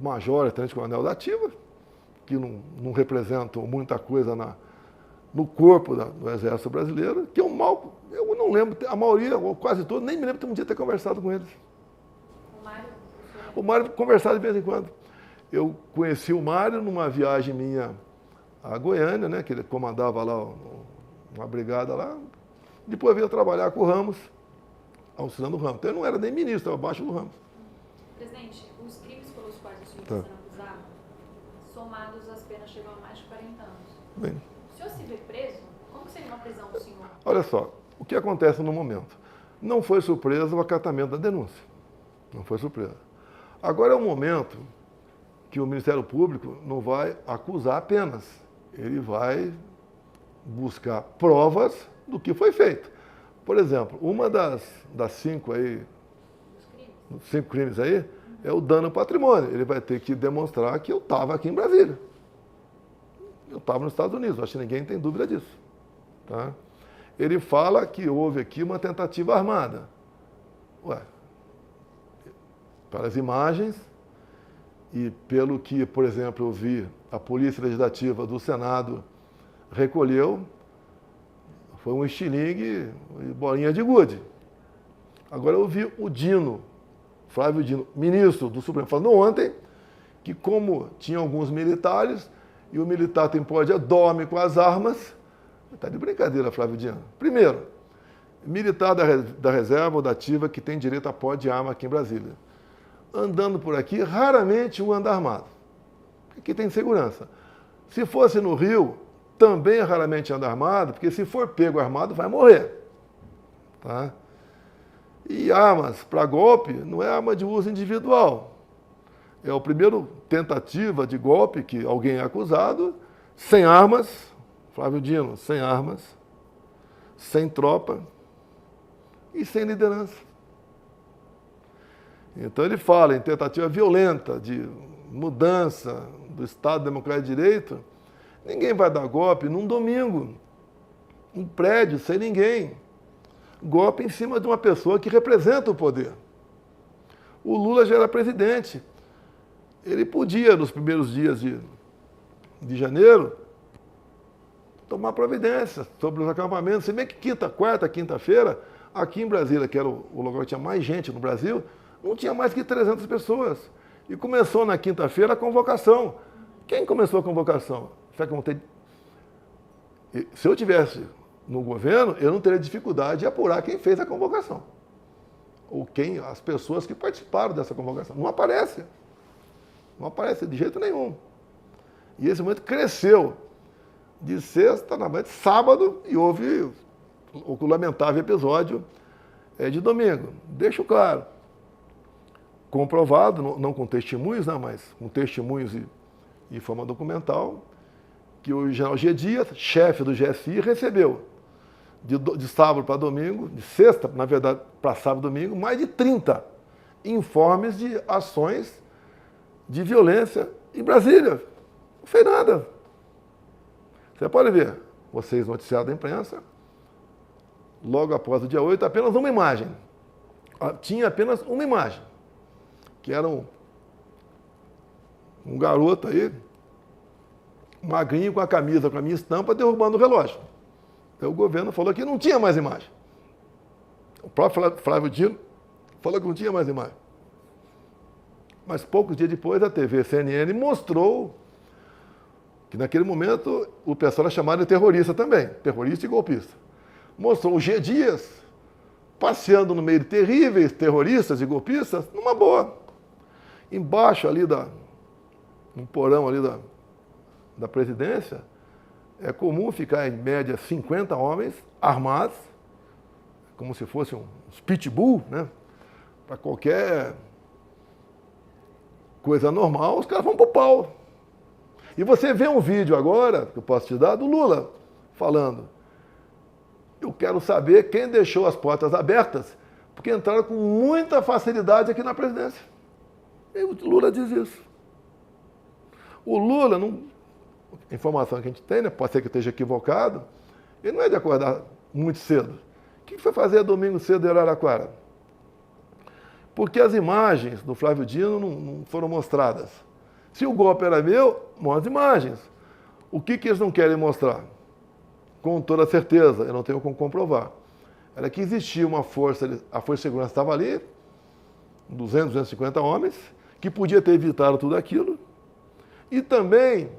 majores, tenente-coronel da ativa, que não representam muita coisa no corpo do Exército Brasileiro, que eu não lembro, a maioria, ou quase todos, nem me lembro de um dia ter conversado com eles. O Mário conversava de vez em quando. Eu conheci o Mário numa viagem minha a Goiânia, né, que ele comandava lá uma brigada lá. Depois veio trabalhar com o Ramos, auxiliando o Ramos. Então ele não era nem ministro, estava abaixo do Ramos. Presidente, os crimes pelos quais o senhor está sendo acusado, somados as penas chegam a mais de 40 anos. Bem. O senhor se vê preso? Como seria uma prisão do senhor? Olha só, o que acontece no momento? Não foi surpresa o acatamento da denúncia. Não foi surpresa. Agora é o momento que o Ministério Público não vai acusar apenas. Ele vai buscar provas do que foi feito. Por exemplo, uma das 5 crimes aí, é o dano ao patrimônio. Ele vai ter que demonstrar que eu estava aqui em Brasília. Eu estava nos Estados Unidos, acho que ninguém tem dúvida disso. Tá? Ele fala que houve aqui uma tentativa armada. Ué, pelas imagens e pelo que, por exemplo, eu vi a Polícia Legislativa do Senado recolheu, foi um estilingue e bolinha de gude. Agora eu vi o Dino, Flávio Dino, ministro do Supremo, falando ontem que como tinha alguns militares, e o militar tem poder, dorme com as armas. Está de brincadeira, Flávio Dino. Primeiro, militar da reserva ou da ativa que tem direito a posse de arma aqui em Brasília. Andando por aqui, raramente um anda armado. Aqui tem segurança. Se fosse no Rio, também raramente anda armado, porque se for pego armado, vai morrer. Tá? E armas para golpe não é arma de uso individual. É a primeira tentativa de golpe que alguém é acusado, sem armas, Flávio Dino, sem armas, sem tropa e sem liderança. Então ele fala em tentativa violenta de mudança do Estado Democrático de Direito. Ninguém vai dar golpe num domingo, um prédio sem ninguém. Golpe em cima de uma pessoa que representa o poder. O Lula já era presidente. Ele podia, nos primeiros dias de janeiro, tomar providência sobre os acampamentos. Se bem que quarta, quinta-feira, aqui em Brasília, que era o lugar que tinha mais gente no Brasil, não tinha mais que 300 pessoas. E começou na quinta-feira a convocação. Quem começou a convocação? Se eu tivesse no governo, eu não teria dificuldade de apurar quem fez a convocação. Ou as pessoas que participaram dessa convocação. Não aparece. Não aparece de jeito nenhum. E esse momento cresceu de sexta na noite, sábado, e houve o lamentável episódio de domingo. Deixo claro, comprovado, não com testemunhos, né, mas com testemunhos e forma documental, que o general G. Dias, chefe do GSI, recebeu de sábado para domingo, de sexta, na verdade, para sábado e domingo, mais de 30 informes de ações de violência em Brasília. Não fez nada. Você pode ver, vocês noticiaram da imprensa, logo após o dia 8, apenas uma imagem. Tinha apenas uma imagem, que era um garoto aí, magrinho com a camisa, com a minha estampa, derrubando o relógio. Então o governo falou que não tinha mais imagem. O próprio Flávio Dino falou que não tinha mais imagem. Mas poucos dias depois a TV CNN mostrou que naquele momento o pessoal era chamado de terrorista também, terrorista e golpista. Mostrou o G. Dias passeando no meio de terríveis terroristas e golpistas, numa boa. Embaixo ali no porão ali da presidência, é comum ficar em média 50 homens armados, como se fossem uns pitbull, né? Para qualquer coisa normal, os caras vão pro pau. E você vê um vídeo agora, que eu posso te dar, do Lula, falando: eu quero saber quem deixou as portas abertas, porque entraram com muita facilidade aqui na presidência. E o Lula diz isso. O Lula, a informação que a gente tem, né, pode ser que eu esteja equivocado, ele não é de acordar muito cedo. O que foi fazer domingo cedo em Araraquara? Porque as imagens do Flávio Dino não foram mostradas. Se o golpe era meu, mostra as imagens. O que eles não querem mostrar? Com toda certeza, eu não tenho como comprovar. Era que existia uma força, a Força de Segurança estava ali, 200, 250 homens, que podia ter evitado tudo aquilo. E também,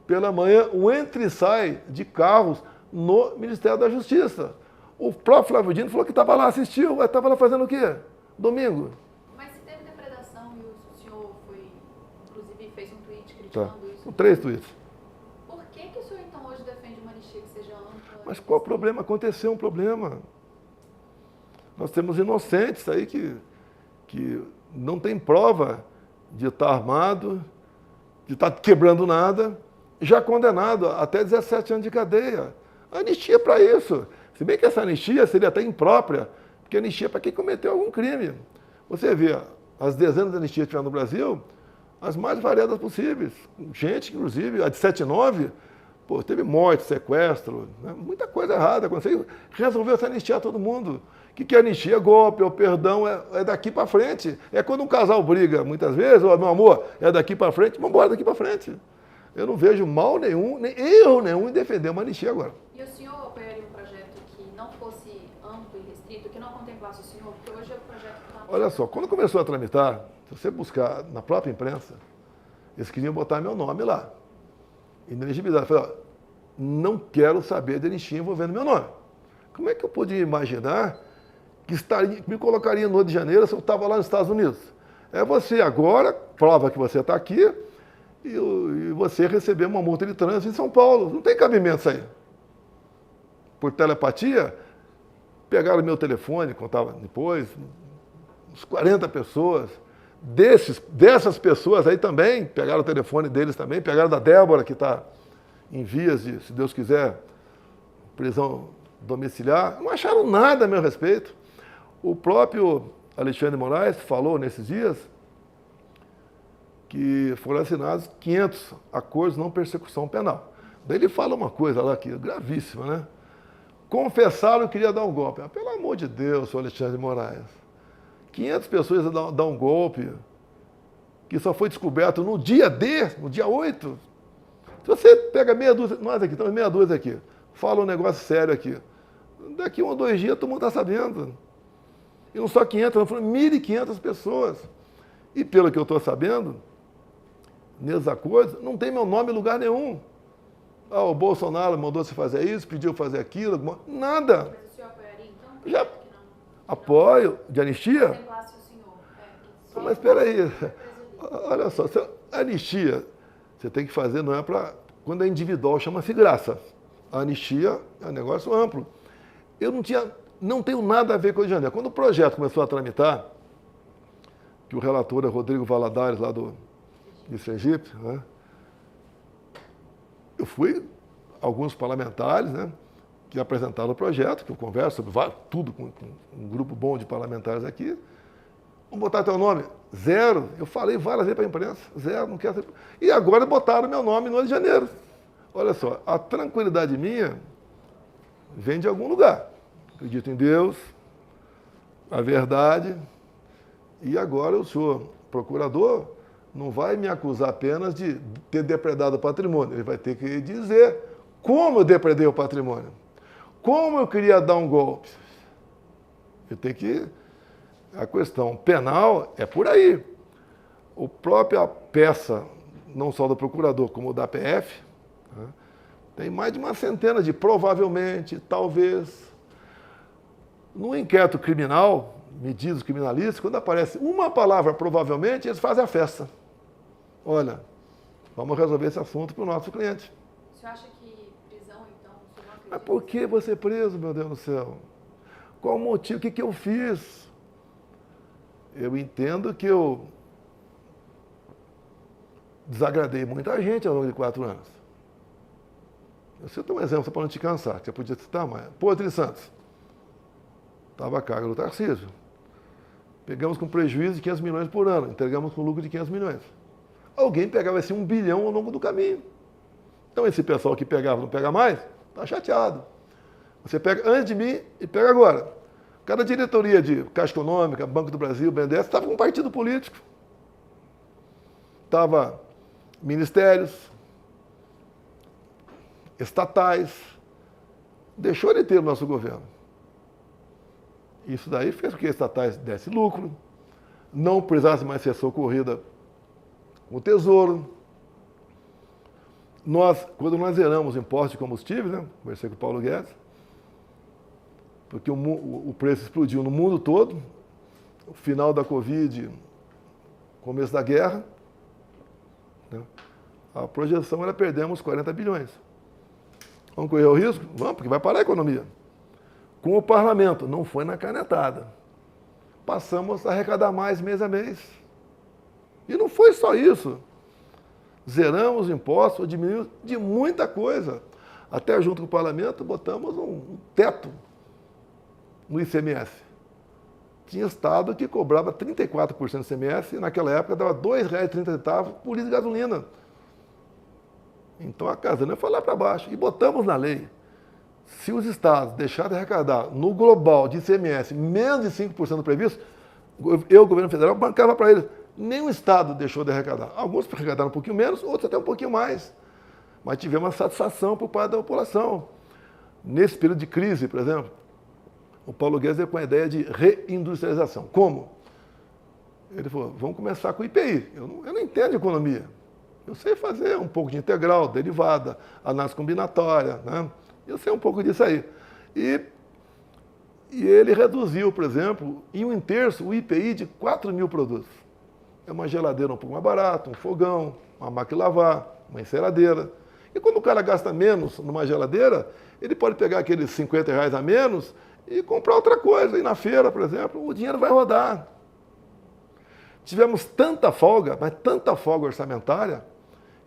pela manhã, o entra e sai de carros no Ministério da Justiça. O próprio Flávio Dino falou que estava lá, assistiu, estava lá fazendo o quê? Domingo. Mas se teve depredação e o senhor inclusive, fez um tweet criticando isso. 3 tweets. Por que o senhor, então, hoje defende uma anistia que seja ampla? Mas qual o problema? Aconteceu um problema. Nós temos inocentes aí que não tem prova de estar armado, de estar quebrando nada, já condenado a até 17 anos de cadeia. Anistia para isso. Se bem que essa anistia seria até imprópria, porque anistia é para quem cometeu algum crime. Você vê as dezenas de anistias que tiveram no Brasil, as mais variadas possíveis. Gente, inclusive, a de 7/9, teve morte, sequestro, né? Muita coisa errada. Quando você resolveu se anistiar todo mundo. O que é anistia? Golpe, o perdão é daqui para frente. É quando um casal briga, muitas vezes, meu amor, é daqui para frente, vamos embora daqui para frente. Eu não vejo mal nenhum, nem erro nenhum em defender uma anistia agora. E o senhor apoiaria um projeto que não fosse amplo e restrito, que não contemplasse o senhor? Porque hoje é o projeto que está... Olha só, quando começou a tramitar, se você buscar na própria imprensa, eles queriam botar meu nome lá. Inelegibilidade. Eu falei, ó, não quero saber de anistia envolvendo meu nome. Como é que eu podia imaginar que me colocaria no Rio de Janeiro se eu estava lá nos Estados Unidos? É você agora, prova que você está aqui, e você receber uma multa de trânsito em São Paulo. Não tem cabimento isso aí. Por telepatia, pegaram meu telefone, contava depois, uns 40 pessoas. Dessas pessoas aí também, pegaram o telefone deles também, pegaram da Débora, que está em vias de, se Deus quiser, prisão domiciliar. Não acharam nada a meu respeito. O próprio Alexandre Moraes falou nesses dias que foram assinados 500 acordos de não persecução penal. Daí ele fala uma coisa lá que é gravíssima, né? Confessaram que queria dar um golpe. Ah, pelo amor de Deus, senhor Alexandre Moraes. 500 pessoas dar um golpe que só foi descoberto no dia 8. Se você pega meia dúzia, nós aqui, estamos meia dúzia aqui, fala um negócio sério aqui. Daqui 1 ou 2 dias todo mundo está sabendo. E não só 500, não foram 1.500 pessoas. E pelo que eu estou sabendo, nesses acordos, não tem meu nome em lugar nenhum. Ah, o Bolsonaro mandou você fazer isso, pediu fazer aquilo, nada. Mas o senhor apoiaria, então? Já apoio de anistia? Contemplasse o senhor. Mas espera aí, olha só, anistia você tem que fazer, não é para... Quando é individual, chama-se graça. A anistia é um negócio amplo. Eu não tenho nada a ver com o Rio de Janeiro. Quando o projeto começou a tramitar, que o relator é Rodrigo Valadares, lá de Sergipe, né? Eu fui, alguns parlamentares, né, que apresentaram o projeto, que eu converso sobre tudo com um grupo bom de parlamentares aqui. Vamos botar teu nome? 0. Eu falei várias vezes para a imprensa, 0, não quero ser... E agora botaram meu nome no Rio de Janeiro. Olha só, a tranquilidade minha vem de algum lugar. Acredito em Deus, a verdade, e agora o senhor procurador não vai me acusar apenas de ter depredado o patrimônio, ele vai ter que dizer como eu depredei o patrimônio, como eu queria dar um golpe. Eu tenho que... A questão penal é por aí. A própria peça, não só do procurador, como da PF, né, tem mais de uma centena de provavelmente, talvez. No inquérito criminal, medidas criminalistas, quando aparece uma palavra provavelmente, eles fazem a festa. Olha, vamos resolver esse assunto para o nosso cliente. O senhor acha que prisão, então, o senhor não acredita? Mas por que você preso, meu Deus do céu? Qual o motivo? O que eu fiz? Eu entendo que eu desagradei muita gente ao longo de 4 anos. Eu cito um exemplo só para não te cansar, que você podia citar mais. Porto de Santos. Estava a carga do Tarcísio. Pegamos com prejuízo de 500 milhões por ano, entregamos com lucro de 500 milhões. Alguém pegava esse 1 bilhão ao longo do caminho. Então esse pessoal que pegava não pega mais, está chateado. Você pega antes de mim e pega agora. Cada diretoria de Caixa Econômica, Banco do Brasil, BNDES, estava com um partido político. Estava ministérios, estatais. Deixou de ter o nosso governo. Isso daí fez com que estatais dessem lucro, não precisasse mais ser socorrida com o Tesouro. Quando nós zeramos o imposto de combustível, né, conversei com o Paulo Guedes, porque o preço explodiu no mundo todo, o final da Covid, começo da guerra, né, a projeção era perdermos 40 bilhões. Vamos correr o risco? Vamos, porque vai parar a economia. Com o parlamento, não foi na canetada. Passamos a arrecadar mais mês a mês. E não foi só isso. Zeramos impostos, diminuímos de muita coisa. Até junto com o parlamento, botamos um teto no ICMS. Tinha estado que cobrava 34% do ICMS e naquela época dava R$ 2,30 por litro de gasolina. Então a gasolina foi lá para baixo. E botamos na lei. Se os estados deixarem de arrecadar no global de ICMS menos de 5% do previsto, o governo federal, bancava para eles. Nenhum estado deixou de arrecadar. Alguns arrecadaram um pouquinho menos, outros até um pouquinho mais. mas tivemos uma satisfação por parte da população. Nesse período de crise, por exemplo, o Paulo Guedes veio com a ideia de reindustrialização. Como? Ele falou, vamos começar com o IPI. Eu não entendo de economia. Eu sei fazer um pouco de integral, derivada, análise combinatória, né? Eu sei um pouco disso aí. E ele reduziu, por exemplo, em 1/3 o IPI de 4 mil produtos. É uma geladeira um pouco mais barata, um fogão, uma máquina de lavar, uma enceradeira. E quando o cara gasta menos numa geladeira, ele pode pegar aqueles R$50 a menos e comprar outra coisa. E na feira, por exemplo, o dinheiro vai rodar. Tivemos tanta folga, mas tanta folga orçamentária,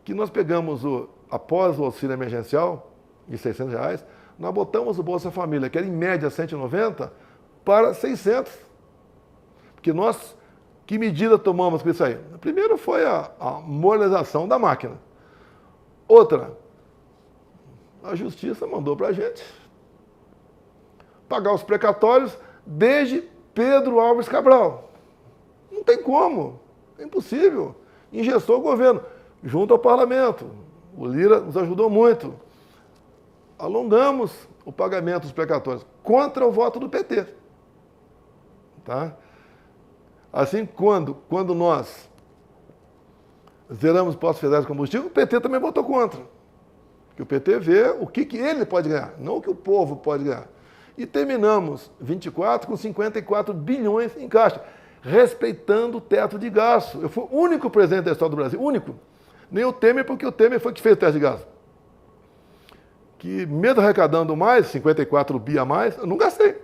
que nós pegamos, após o auxílio emergencial, de R$600, nós botamos o Bolsa Família, que era em média 190, para 600. Porque nós, que medida tomamos com isso aí? Primeiro foi a moralização da máquina. Outra, a Justiça mandou para a gente pagar os precatórios desde Pedro Álvares Cabral. Não tem como, é impossível. Engessou o governo, junto ao parlamento. O Lira nos ajudou muito. Alongamos o pagamento dos precatórios contra o voto do PT. Tá? Assim, quando nós zeramos postos federais de combustível, o PT também votou contra. Porque o PT vê o que ele pode ganhar, não o que o povo pode ganhar. E terminamos 24 com 54 bilhões em caixa, respeitando o teto de gasto. Eu fui o único presidente da história do Brasil, único. Nem o Temer, porque o Temer foi que fez o teto de gasto. Que mesmo arrecadando mais, 54 bi a mais, eu não gastei.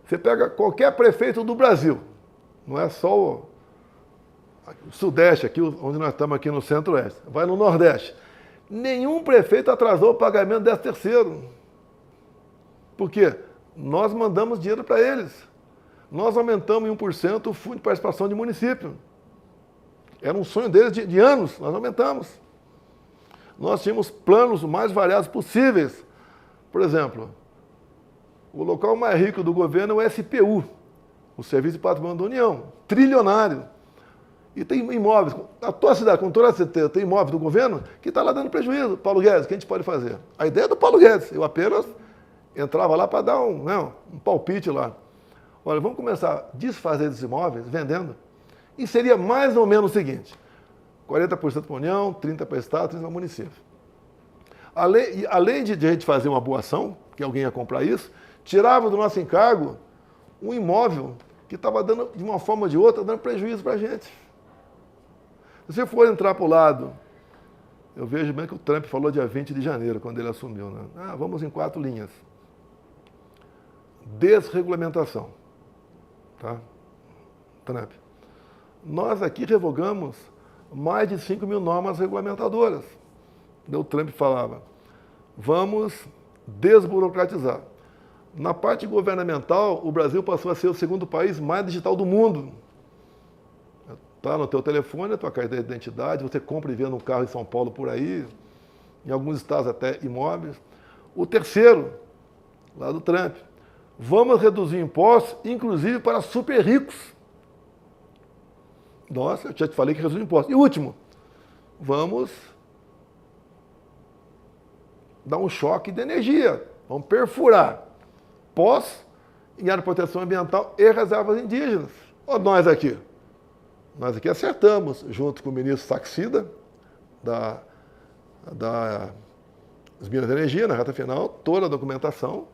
Você pega qualquer prefeito do Brasil, não é só o Sudeste, aqui, onde nós estamos aqui no Centro-Oeste, vai no Nordeste. Nenhum prefeito atrasou o pagamento do 13º. Por quê? Nós mandamos dinheiro para eles. Nós aumentamos em 1% o fundo de participação de município. Era um sonho deles de anos, nós aumentamos. Nós tínhamos planos mais variados possíveis. Por exemplo, o local mais rico do governo é o SPU, o Serviço de Patrimônio da União, trilionário. E tem imóveis, a tua cidade, com toda a certeza, tem imóveis do governo que está lá dando prejuízo. Paulo Guedes, o que a gente pode fazer? A ideia é do Paulo Guedes, eu apenas entrava lá para dar um palpite lá. Olha, vamos começar a desfazer esses imóveis, vendendo, e seria mais ou menos o seguinte, 40% para a União, 30% para o Estado, 30% para o município. Além de a gente fazer uma boa ação, que alguém ia comprar isso, tirava do nosso encargo um imóvel que estava dando, de uma forma ou de outra, dando prejuízo para a gente. Se você for entrar para o lado, eu vejo bem que o Trump falou dia 20 de janeiro, quando ele assumiu, né? Vamos em 4 linhas. Desregulamentação. Tá? Trump. Nós aqui revogamos mais de 5 mil normas regulamentadoras. O Trump falava, vamos desburocratizar. Na parte governamental, o Brasil passou a ser o segundo país mais digital do mundo. Está no teu telefone, a tua carteira de identidade, você compra e vende um carro em São Paulo por aí, em alguns estados até imóveis. O terceiro, lá do Trump, vamos reduzir impostos, inclusive para super ricos. Nossa, eu já te falei que reduzir impostos. E o último, vamos dar um choque de energia, vamos perfurar pós em área de proteção ambiental e reservas indígenas. Ou nós aqui acertamos, junto com o ministro Saxida, das Minas de Energia, na reta final, toda a documentação,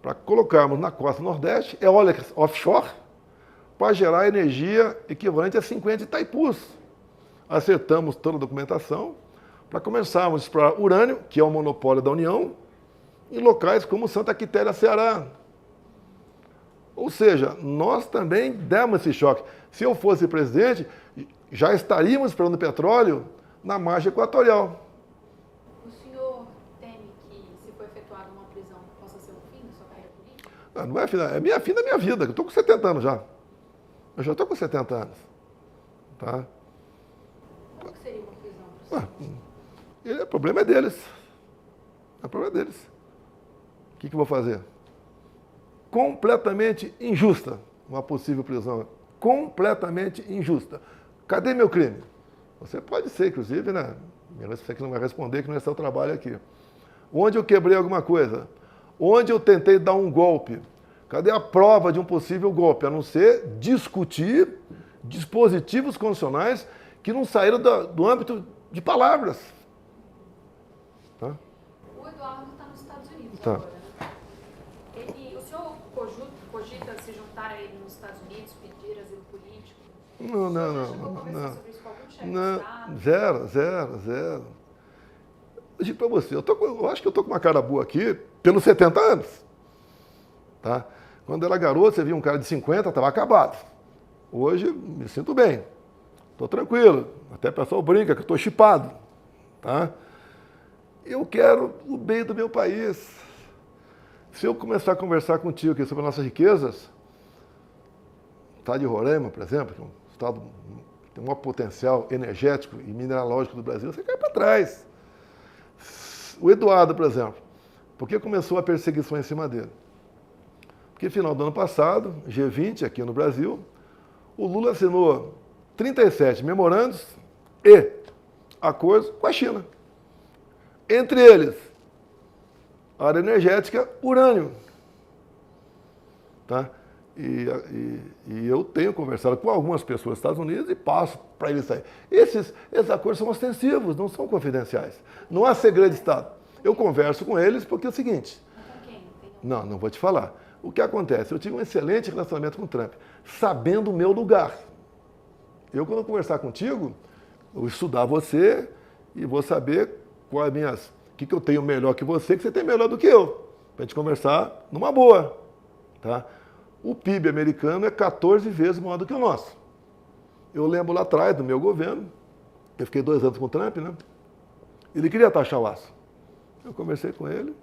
para colocarmos na costa nordeste eólicas offshore, para gerar energia equivalente a 50 Itaipus. Acertamos toda a documentação, para começarmos a explorar urânio, que é o monopólio da União, em locais como Santa Quitéria, Ceará. Ou seja, nós também demos esse choque. Se eu fosse presidente, já estaríamos esperando petróleo na margem equatorial. O senhor teme que, se for efetuada uma prisão, possa ser o fim da sua carreira política? Não é fim da minha vida. Eu estou com 70 anos já. Eu já estou com 70 anos. Tá? Qual que seria uma prisão para o senhor? O problema é deles. O problema é deles. O que eu vou fazer? Completamente injusta uma possível prisão. Completamente injusta. Cadê meu crime? Você pode ser, inclusive, né, Você que não vai responder, que não é seu trabalho aqui. Onde eu quebrei alguma coisa? Onde eu tentei dar um golpe? Cadê a prova de um possível golpe? A não ser discutir dispositivos constitucionais que não saíram do âmbito de palavras. Tá? O Eduardo está nos Estados Unidos Tá. agora, né? O senhor cogita se juntar a ele nos Estados Unidos, pedir asilo político? Não. Sobre isso com algum chefe de Não, Estado? zero. Eu digo para você, eu acho que eu estou com uma cara boa aqui pelos 70 anos. Tá? Quando eu era garoto, você via um cara de 50, estava acabado. Hoje, me sinto bem. Estou tranquilo. Até o pessoal brinca que eu estou chipado. Tá? Eu quero o bem do meu país. Se eu começar a conversar contigo aqui sobre nossas riquezas, o estado de Roraima, por exemplo, que é um estado que tem um maior potencial energético e mineralógico do Brasil, você cai para trás. O Eduardo, por exemplo, por que começou a perseguição em cima dele? Porque no final do ano passado, G20 aqui no Brasil, o Lula assinou 37 memorandos e acordos com a China. Entre eles, a área energética, urânio. Tá? E eu tenho conversado com algumas pessoas dos Estados Unidos e passo para eles sair. Esses acordos são ostensivos, não são confidenciais. Não há segredo de Estado. Eu converso com eles porque é o seguinte... Com quem? Não vou te falar. O que acontece? Eu tive um excelente relacionamento com o Trump, sabendo o meu lugar. Quando eu conversar contigo, eu vou estudar você e vou saber quais minhas... O que eu tenho melhor que você tem melhor do que eu. Para a gente conversar numa boa. Tá? O PIB americano é 14 vezes maior do que o nosso. Eu lembro lá atrás do meu governo, eu fiquei 2 anos com o Trump, né? Ele queria taxar o aço. Eu conversei com ele,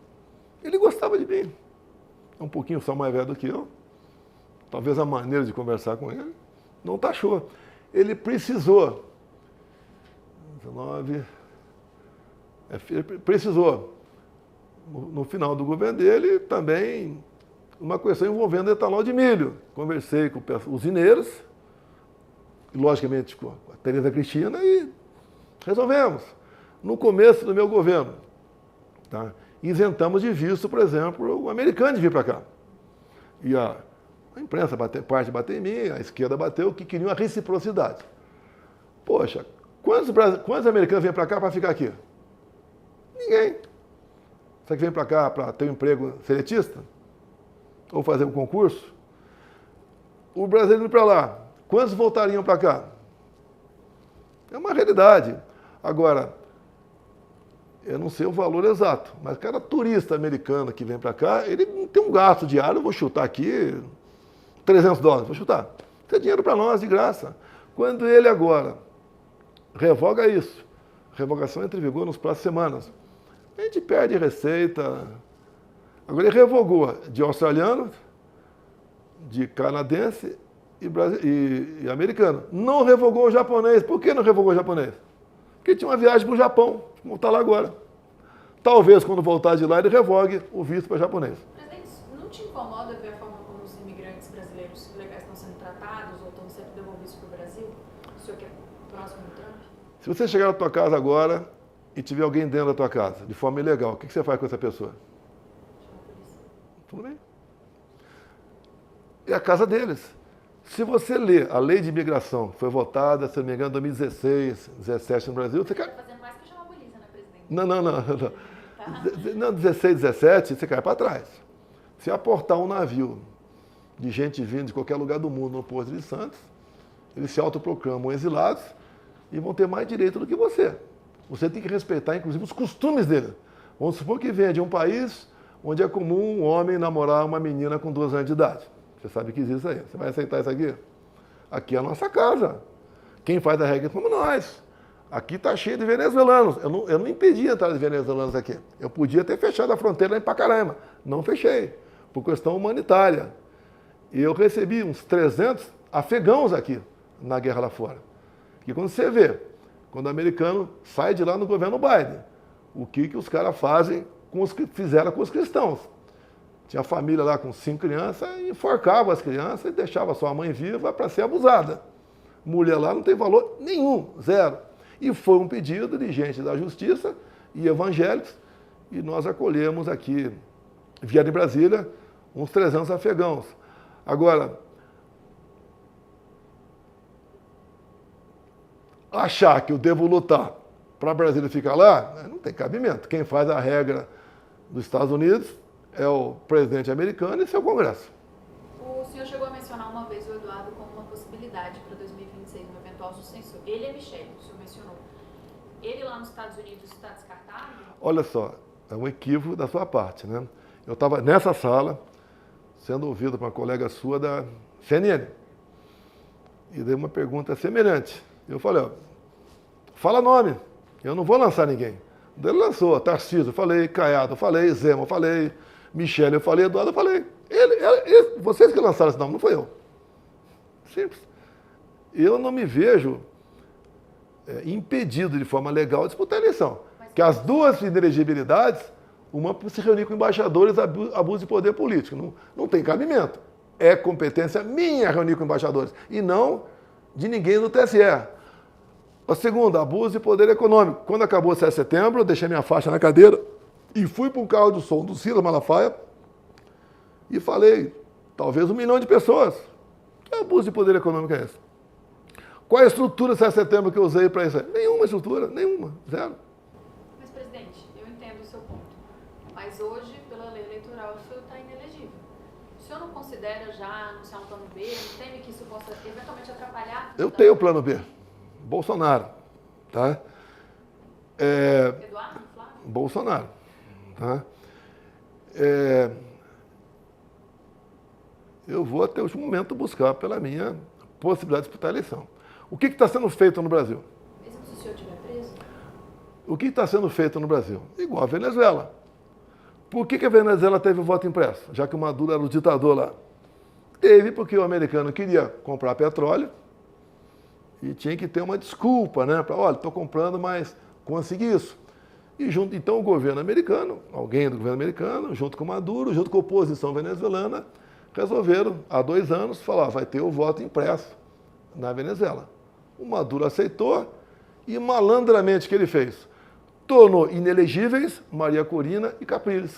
ele gostava de mim. É um pouquinho só mais velho do que eu. Talvez a maneira de conversar com ele não taxou. Ele precisou. 19. Ele precisou. No final do governo dele, também uma questão envolvendo etanol de milho. Conversei com os usineiros, logicamente com a Tereza Cristina, e resolvemos. No começo do meu governo, tá? Isentamos de visto, por exemplo, o americano de vir para cá. E a imprensa parte bateu em mim, a esquerda bateu, que queriam a reciprocidade. Poxa, quantos americanos vêm para cá para ficar aqui? Ninguém. Você que vem para cá para ter um emprego seletista? Ou fazer um concurso? O brasileiro para lá, quantos voltariam para cá? É uma realidade. Agora, eu não sei o valor exato, mas cada turista americano que vem para cá, ele não tem um gasto diário, eu vou chutar aqui, $300, vou chutar. Isso é dinheiro para nós, de graça. Quando ele agora revoga isso, revogação entra em vigor nas próximas semanas, a gente perde receita. Agora ele revogou de australiano, de canadense e americano. Não revogou o japonês. Por que não revogou o japonês? Porque tinha uma viagem para o Japão, como está lá agora. Talvez, quando voltar de lá, ele revogue o visto para japonês. Presidente, não te incomoda ver a forma como os imigrantes brasileiros ilegais estão sendo tratados ou estão sendo devolvidos para o Brasil? O senhor que é próximo do Trump? Se você chegar na tua casa agora e tiver alguém dentro da tua casa, de forma ilegal, o que você faz com essa pessoa? Chama a polícia. Tudo bem. É a casa deles. Se você ler a lei de imigração, que foi votada, se não me engano, em 2016, 2017 no Brasil, você cai... Está fazendo mais que chamar a polícia, né, presidente? Não, 16, 17, você cai para trás. Se aportar um navio de gente vindo de qualquer lugar do mundo no Porto de Santos, eles se autoproclamam exilados e vão ter mais direito do que você. Você tem que respeitar, inclusive, os costumes dele. Vamos supor que venha de um país onde é comum um homem namorar uma menina com 2 anos de idade. Você sabe que existe aí. Você vai aceitar isso aqui? Aqui é a nossa casa. Quem faz a regra somos nós. Aqui está cheio de venezuelanos. Eu não impedi a entrada de venezuelanos aqui. Eu podia ter fechado a fronteira lá em Pacaraima. Não fechei, por questão humanitária. E eu recebi uns 300 afegãos aqui, na guerra lá fora. E quando você vê, quando o americano sai de lá no governo Biden, o que os caras fazem com os que fizeram com os cristãos. Tinha família lá com 5 crianças e enforcava as crianças e deixava sua mãe viva para ser abusada. Mulher lá não tem valor nenhum, zero. E foi um pedido de gente da justiça e evangélicos, e nós acolhemos aqui, vieram de Brasília, uns 300 afegãos. Agora, achar que eu devo lutar para Brasília ficar lá, não tem cabimento. Quem faz a regra dos Estados Unidos é o presidente americano e seu Congresso. O senhor chegou a mencionar uma vez o Eduardo como uma possibilidade para 2026, um eventual sucessor. Ele é Michele, o senhor mencionou. Ele lá nos Estados Unidos está descartado? Olha só, é um equívoco da sua parte, né? Eu estava nessa sala, sendo ouvido por uma colega sua da CNN, e dei uma pergunta semelhante. Eu falei, ó, fala nome, eu não vou lançar ninguém. Ele lançou Tarcísio, eu falei, Caiado, eu falei, Zema, eu falei, Michele, eu falei, Eduardo, eu falei. Vocês que lançaram esse nome, não foi eu. Simples. Eu não me vejo impedido de forma legal de disputar a eleição. Que as duas inelegibilidades, uma por se reunir com embaixadores, abuso de poder político. Não tem cabimento. É competência minha reunir com embaixadores e não de ninguém do TSE. A segunda, abuso de poder econômico. Quando acabou o 7 de setembro, eu deixei minha faixa na cadeira e fui para um carro de som do Silas Malafaia e falei, talvez 1 milhão de pessoas. Que abuso de poder econômico é esse? Qual é a estrutura do 7 de setembro que eu usei para isso? Nenhuma estrutura, nenhuma, zero. Mas, presidente, eu entendo o seu ponto. Mas hoje, pela lei eleitoral, o senhor está inelegível. O senhor não considera já anunciar um plano B? Não teme que isso possa eventualmente atrapalhar? Eu tenho o plano B. Bolsonaro. Tá? Eduardo, Flávio? Bolsonaro. Tá? Eu vou até o último momento buscar pela minha possibilidade de disputar a eleição. O que está sendo feito no Brasil? Mesmo se o senhor estiver preso? O que está sendo feito no Brasil? Igual a Venezuela. Por que a Venezuela teve o voto impresso? Já que o Maduro era o ditador lá. Teve porque o americano queria comprar petróleo e tinha que ter uma desculpa, né? Para, olha, estou comprando, mas consegui isso. E então o governo americano, alguém do governo americano, junto com o Maduro, junto com a oposição venezuelana, resolveram, há 2 anos, falar, vai ter o voto impresso na Venezuela. O Maduro aceitou e malandramente o que ele fez? Tornou inelegíveis Maria Corina e Capriles.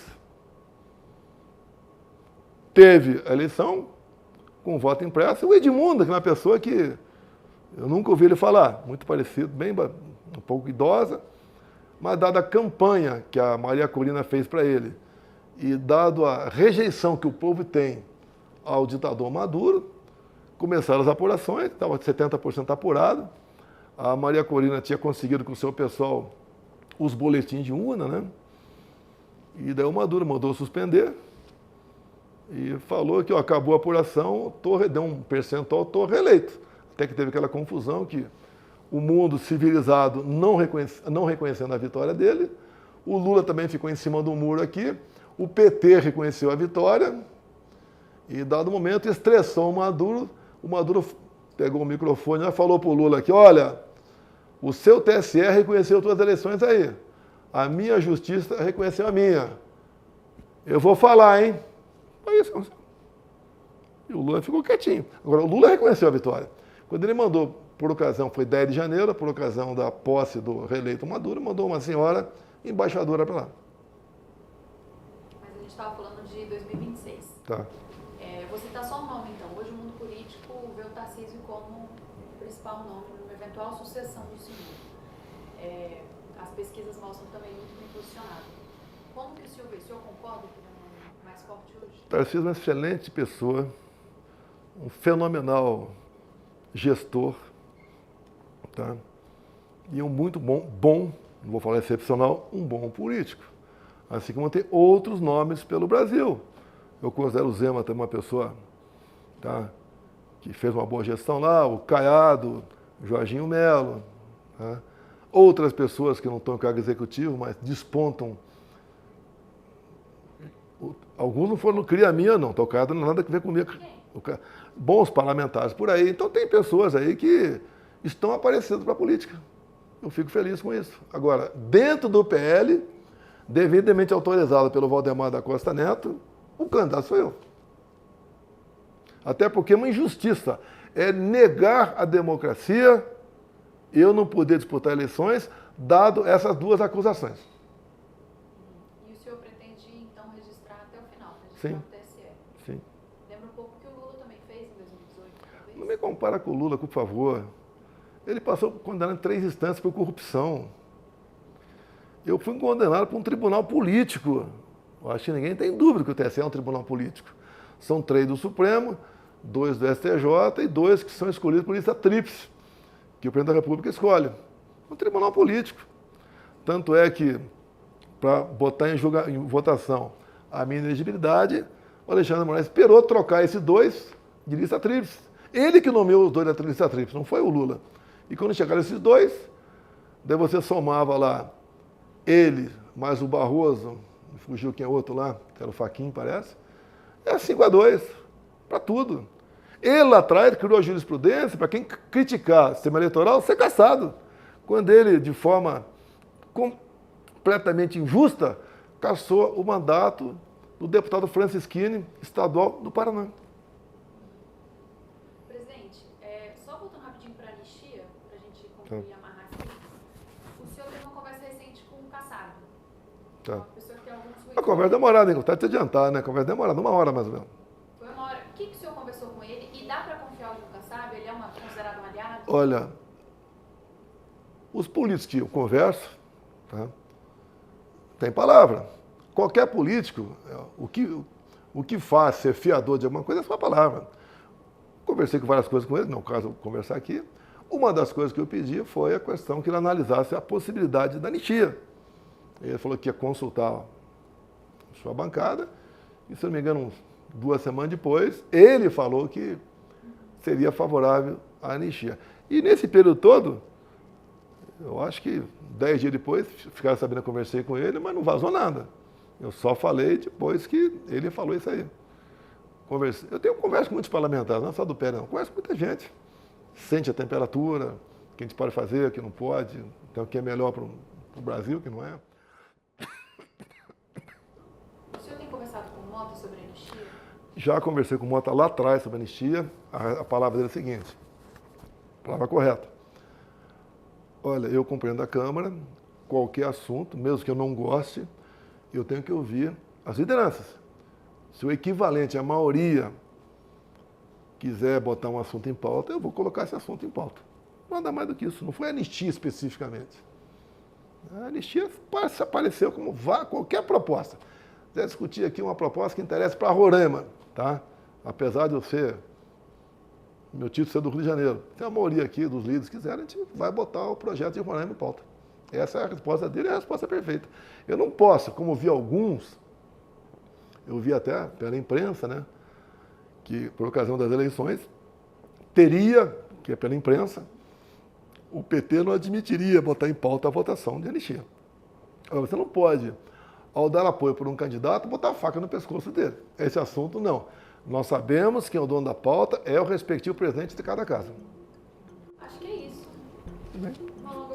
Teve a eleição com voto impresso. O Edmundo, que é uma pessoa que eu nunca ouvi ele falar, muito parecido, bem um pouco idosa, mas dada a campanha que a Maria Corina fez para ele e dado a rejeição que o povo tem ao ditador Maduro, começaram as apurações, estava 70% apurado. A Maria Corina tinha conseguido com o seu pessoal os boletins de urna, né? E daí o Maduro mandou suspender e falou que acabou a apuração, deu um percentual, estou reeleito. Até que teve aquela confusão que o mundo civilizado não reconhecendo a vitória dele, o Lula também ficou em cima do muro aqui, o PT reconheceu a vitória e, dado o momento, estressou o Maduro pegou o microfone e falou para o Lula aqui, olha, o seu TSE reconheceu suas eleições aí, a minha justiça reconheceu a minha. Eu vou falar, hein? Foi isso. E o Lula ficou quietinho. Agora, o Lula reconheceu a vitória. Quando ele mandou, por ocasião, foi 10 de janeiro, por ocasião da posse do reeleito Maduro, mandou uma senhora embaixadora para lá. Mas a gente estava falando de 2026. Tá. Vou citar só um nome, então. Hoje o mundo político vê o Tarcísio como o principal nome numa eventual sucessão do senhor. As pesquisas mostram também muito bem posicionado. Como que o senhor vê? O senhor concorda que ele é o nome mais forte hoje? Tarcísio é uma excelente pessoa, um fenomenal gestor, tá? E um muito bom, não vou falar excepcional, um bom político. Assim como tem outros nomes pelo Brasil. Eu considero o Zema também uma pessoa, tá, que fez uma boa gestão lá, o Caiado, o Jorginho Melo, tá? Outras pessoas que não estão em cargo executivo, mas despontam. Alguns não foram cria minha, não. O Caiado não tem nada a ver comigo. Bons parlamentares por aí. Então tem pessoas aí que estão aparecendo para a política. Eu fico feliz com isso. Agora, dentro do PL, devidamente autorizado pelo Valdemar da Costa Neto, o candidato sou eu. Até porque é uma injustiça. É negar a democracia eu não poder disputar eleições, dado essas duas acusações. E o senhor pretende, então, registrar até o final, Sim. no TSE? Sim. Lembra um pouco o que o Lula também fez em 2018, talvez? Não me compara com o Lula, por favor. Ele passou condenado em 3 instâncias por corrupção. Eu fui condenado por um tribunal político. Eu acho que ninguém tem dúvida que o TSE é um tribunal político. São 3 do Supremo, 2 do STJ e 2 que são escolhidos por lista tríplice, que o presidente da República escolhe. Um tribunal político. Tanto é que, para botar em votação a minha elegibilidade, o Alexandre de Moraes esperou trocar esses 2 de lista tríplice. Ele que nomeou os 2 da lista tríplice, não foi o Lula. E quando chegaram esses 2, daí você somava lá ele mais o Barroso, fugiu quem é outro lá, que era o Fachin, parece, é 5-2, para tudo. Ele lá atrás criou a jurisprudência para quem criticar o sistema eleitoral ser cassado. Quando ele, de forma completamente injusta, cassou o mandato do deputado Francisquini, estadual do Paraná. Presidente, só voltando rapidinho para a anistia, para a gente concluir e amarrar aqui. O senhor teve uma conversa recente com o Kassab. Tá. Uma pessoa que tem alguns A conversa demorada, hein? Tá de te adiantar, né? A conversa demorada, 1 hora mais ou menos. Foi 1 hora. O que o senhor conversou com ele? E dá para confiar hoje no Kassab? Ele é considerado um aliado? Olha, os políticos que eu converso, tá, tem palavra. Qualquer político, o que faz ser fiador de alguma coisa é a sua palavra. Conversei com várias coisas com ele, não é o caso de conversar aqui. Uma das coisas que eu pedi foi a questão que ele analisasse a possibilidade da anistia. Ele falou que ia consultar a sua bancada, e se não me engano, 2 semanas depois, ele falou que seria favorável à anistia. E nesse período todo, eu acho que 10 dias depois, ficaram sabendo, eu conversei com ele, mas não vazou nada. Eu só falei depois que ele falou isso aí. Eu tenho conversa com muitos parlamentares, não só do PL, não. Converso com muita gente. Sente a temperatura, o que a gente pode fazer, o que não pode, então o que é melhor para o Brasil, o que não é. O senhor tem conversado com o Mota sobre a anistia? Já conversei com o Mota lá atrás sobre a anistia. A palavra dele é a seguinte, palavra correta. Olha, eu compreendo a Câmara, qualquer assunto, mesmo que eu não goste, eu tenho que ouvir as lideranças. Se o equivalente, a maioria, quiser botar um assunto em pauta, eu vou colocar esse assunto em pauta. Nada mais do que isso. Não foi anistia especificamente. A anistia apareceu como qualquer proposta. Se quiser discutir aqui uma proposta que interessa para Roraima, tá? Apesar de eu ser, meu título ser do Rio de Janeiro. Se a maioria aqui dos líderes quiser, a gente vai botar o projeto de Roraima em pauta. Essa é a resposta dele, é a resposta perfeita. Eu não posso, como vi alguns, eu vi até pela imprensa, né, que por ocasião das eleições, teria, que é pela imprensa, o PT não admitiria botar em pauta a votação de anistia. Agora, você não pode, ao dar apoio por um candidato, botar a faca no pescoço dele. Esse assunto, não. Nós sabemos que o dono da pauta é o respectivo presidente de cada casa. Acho que é isso. Tudo bem. Falou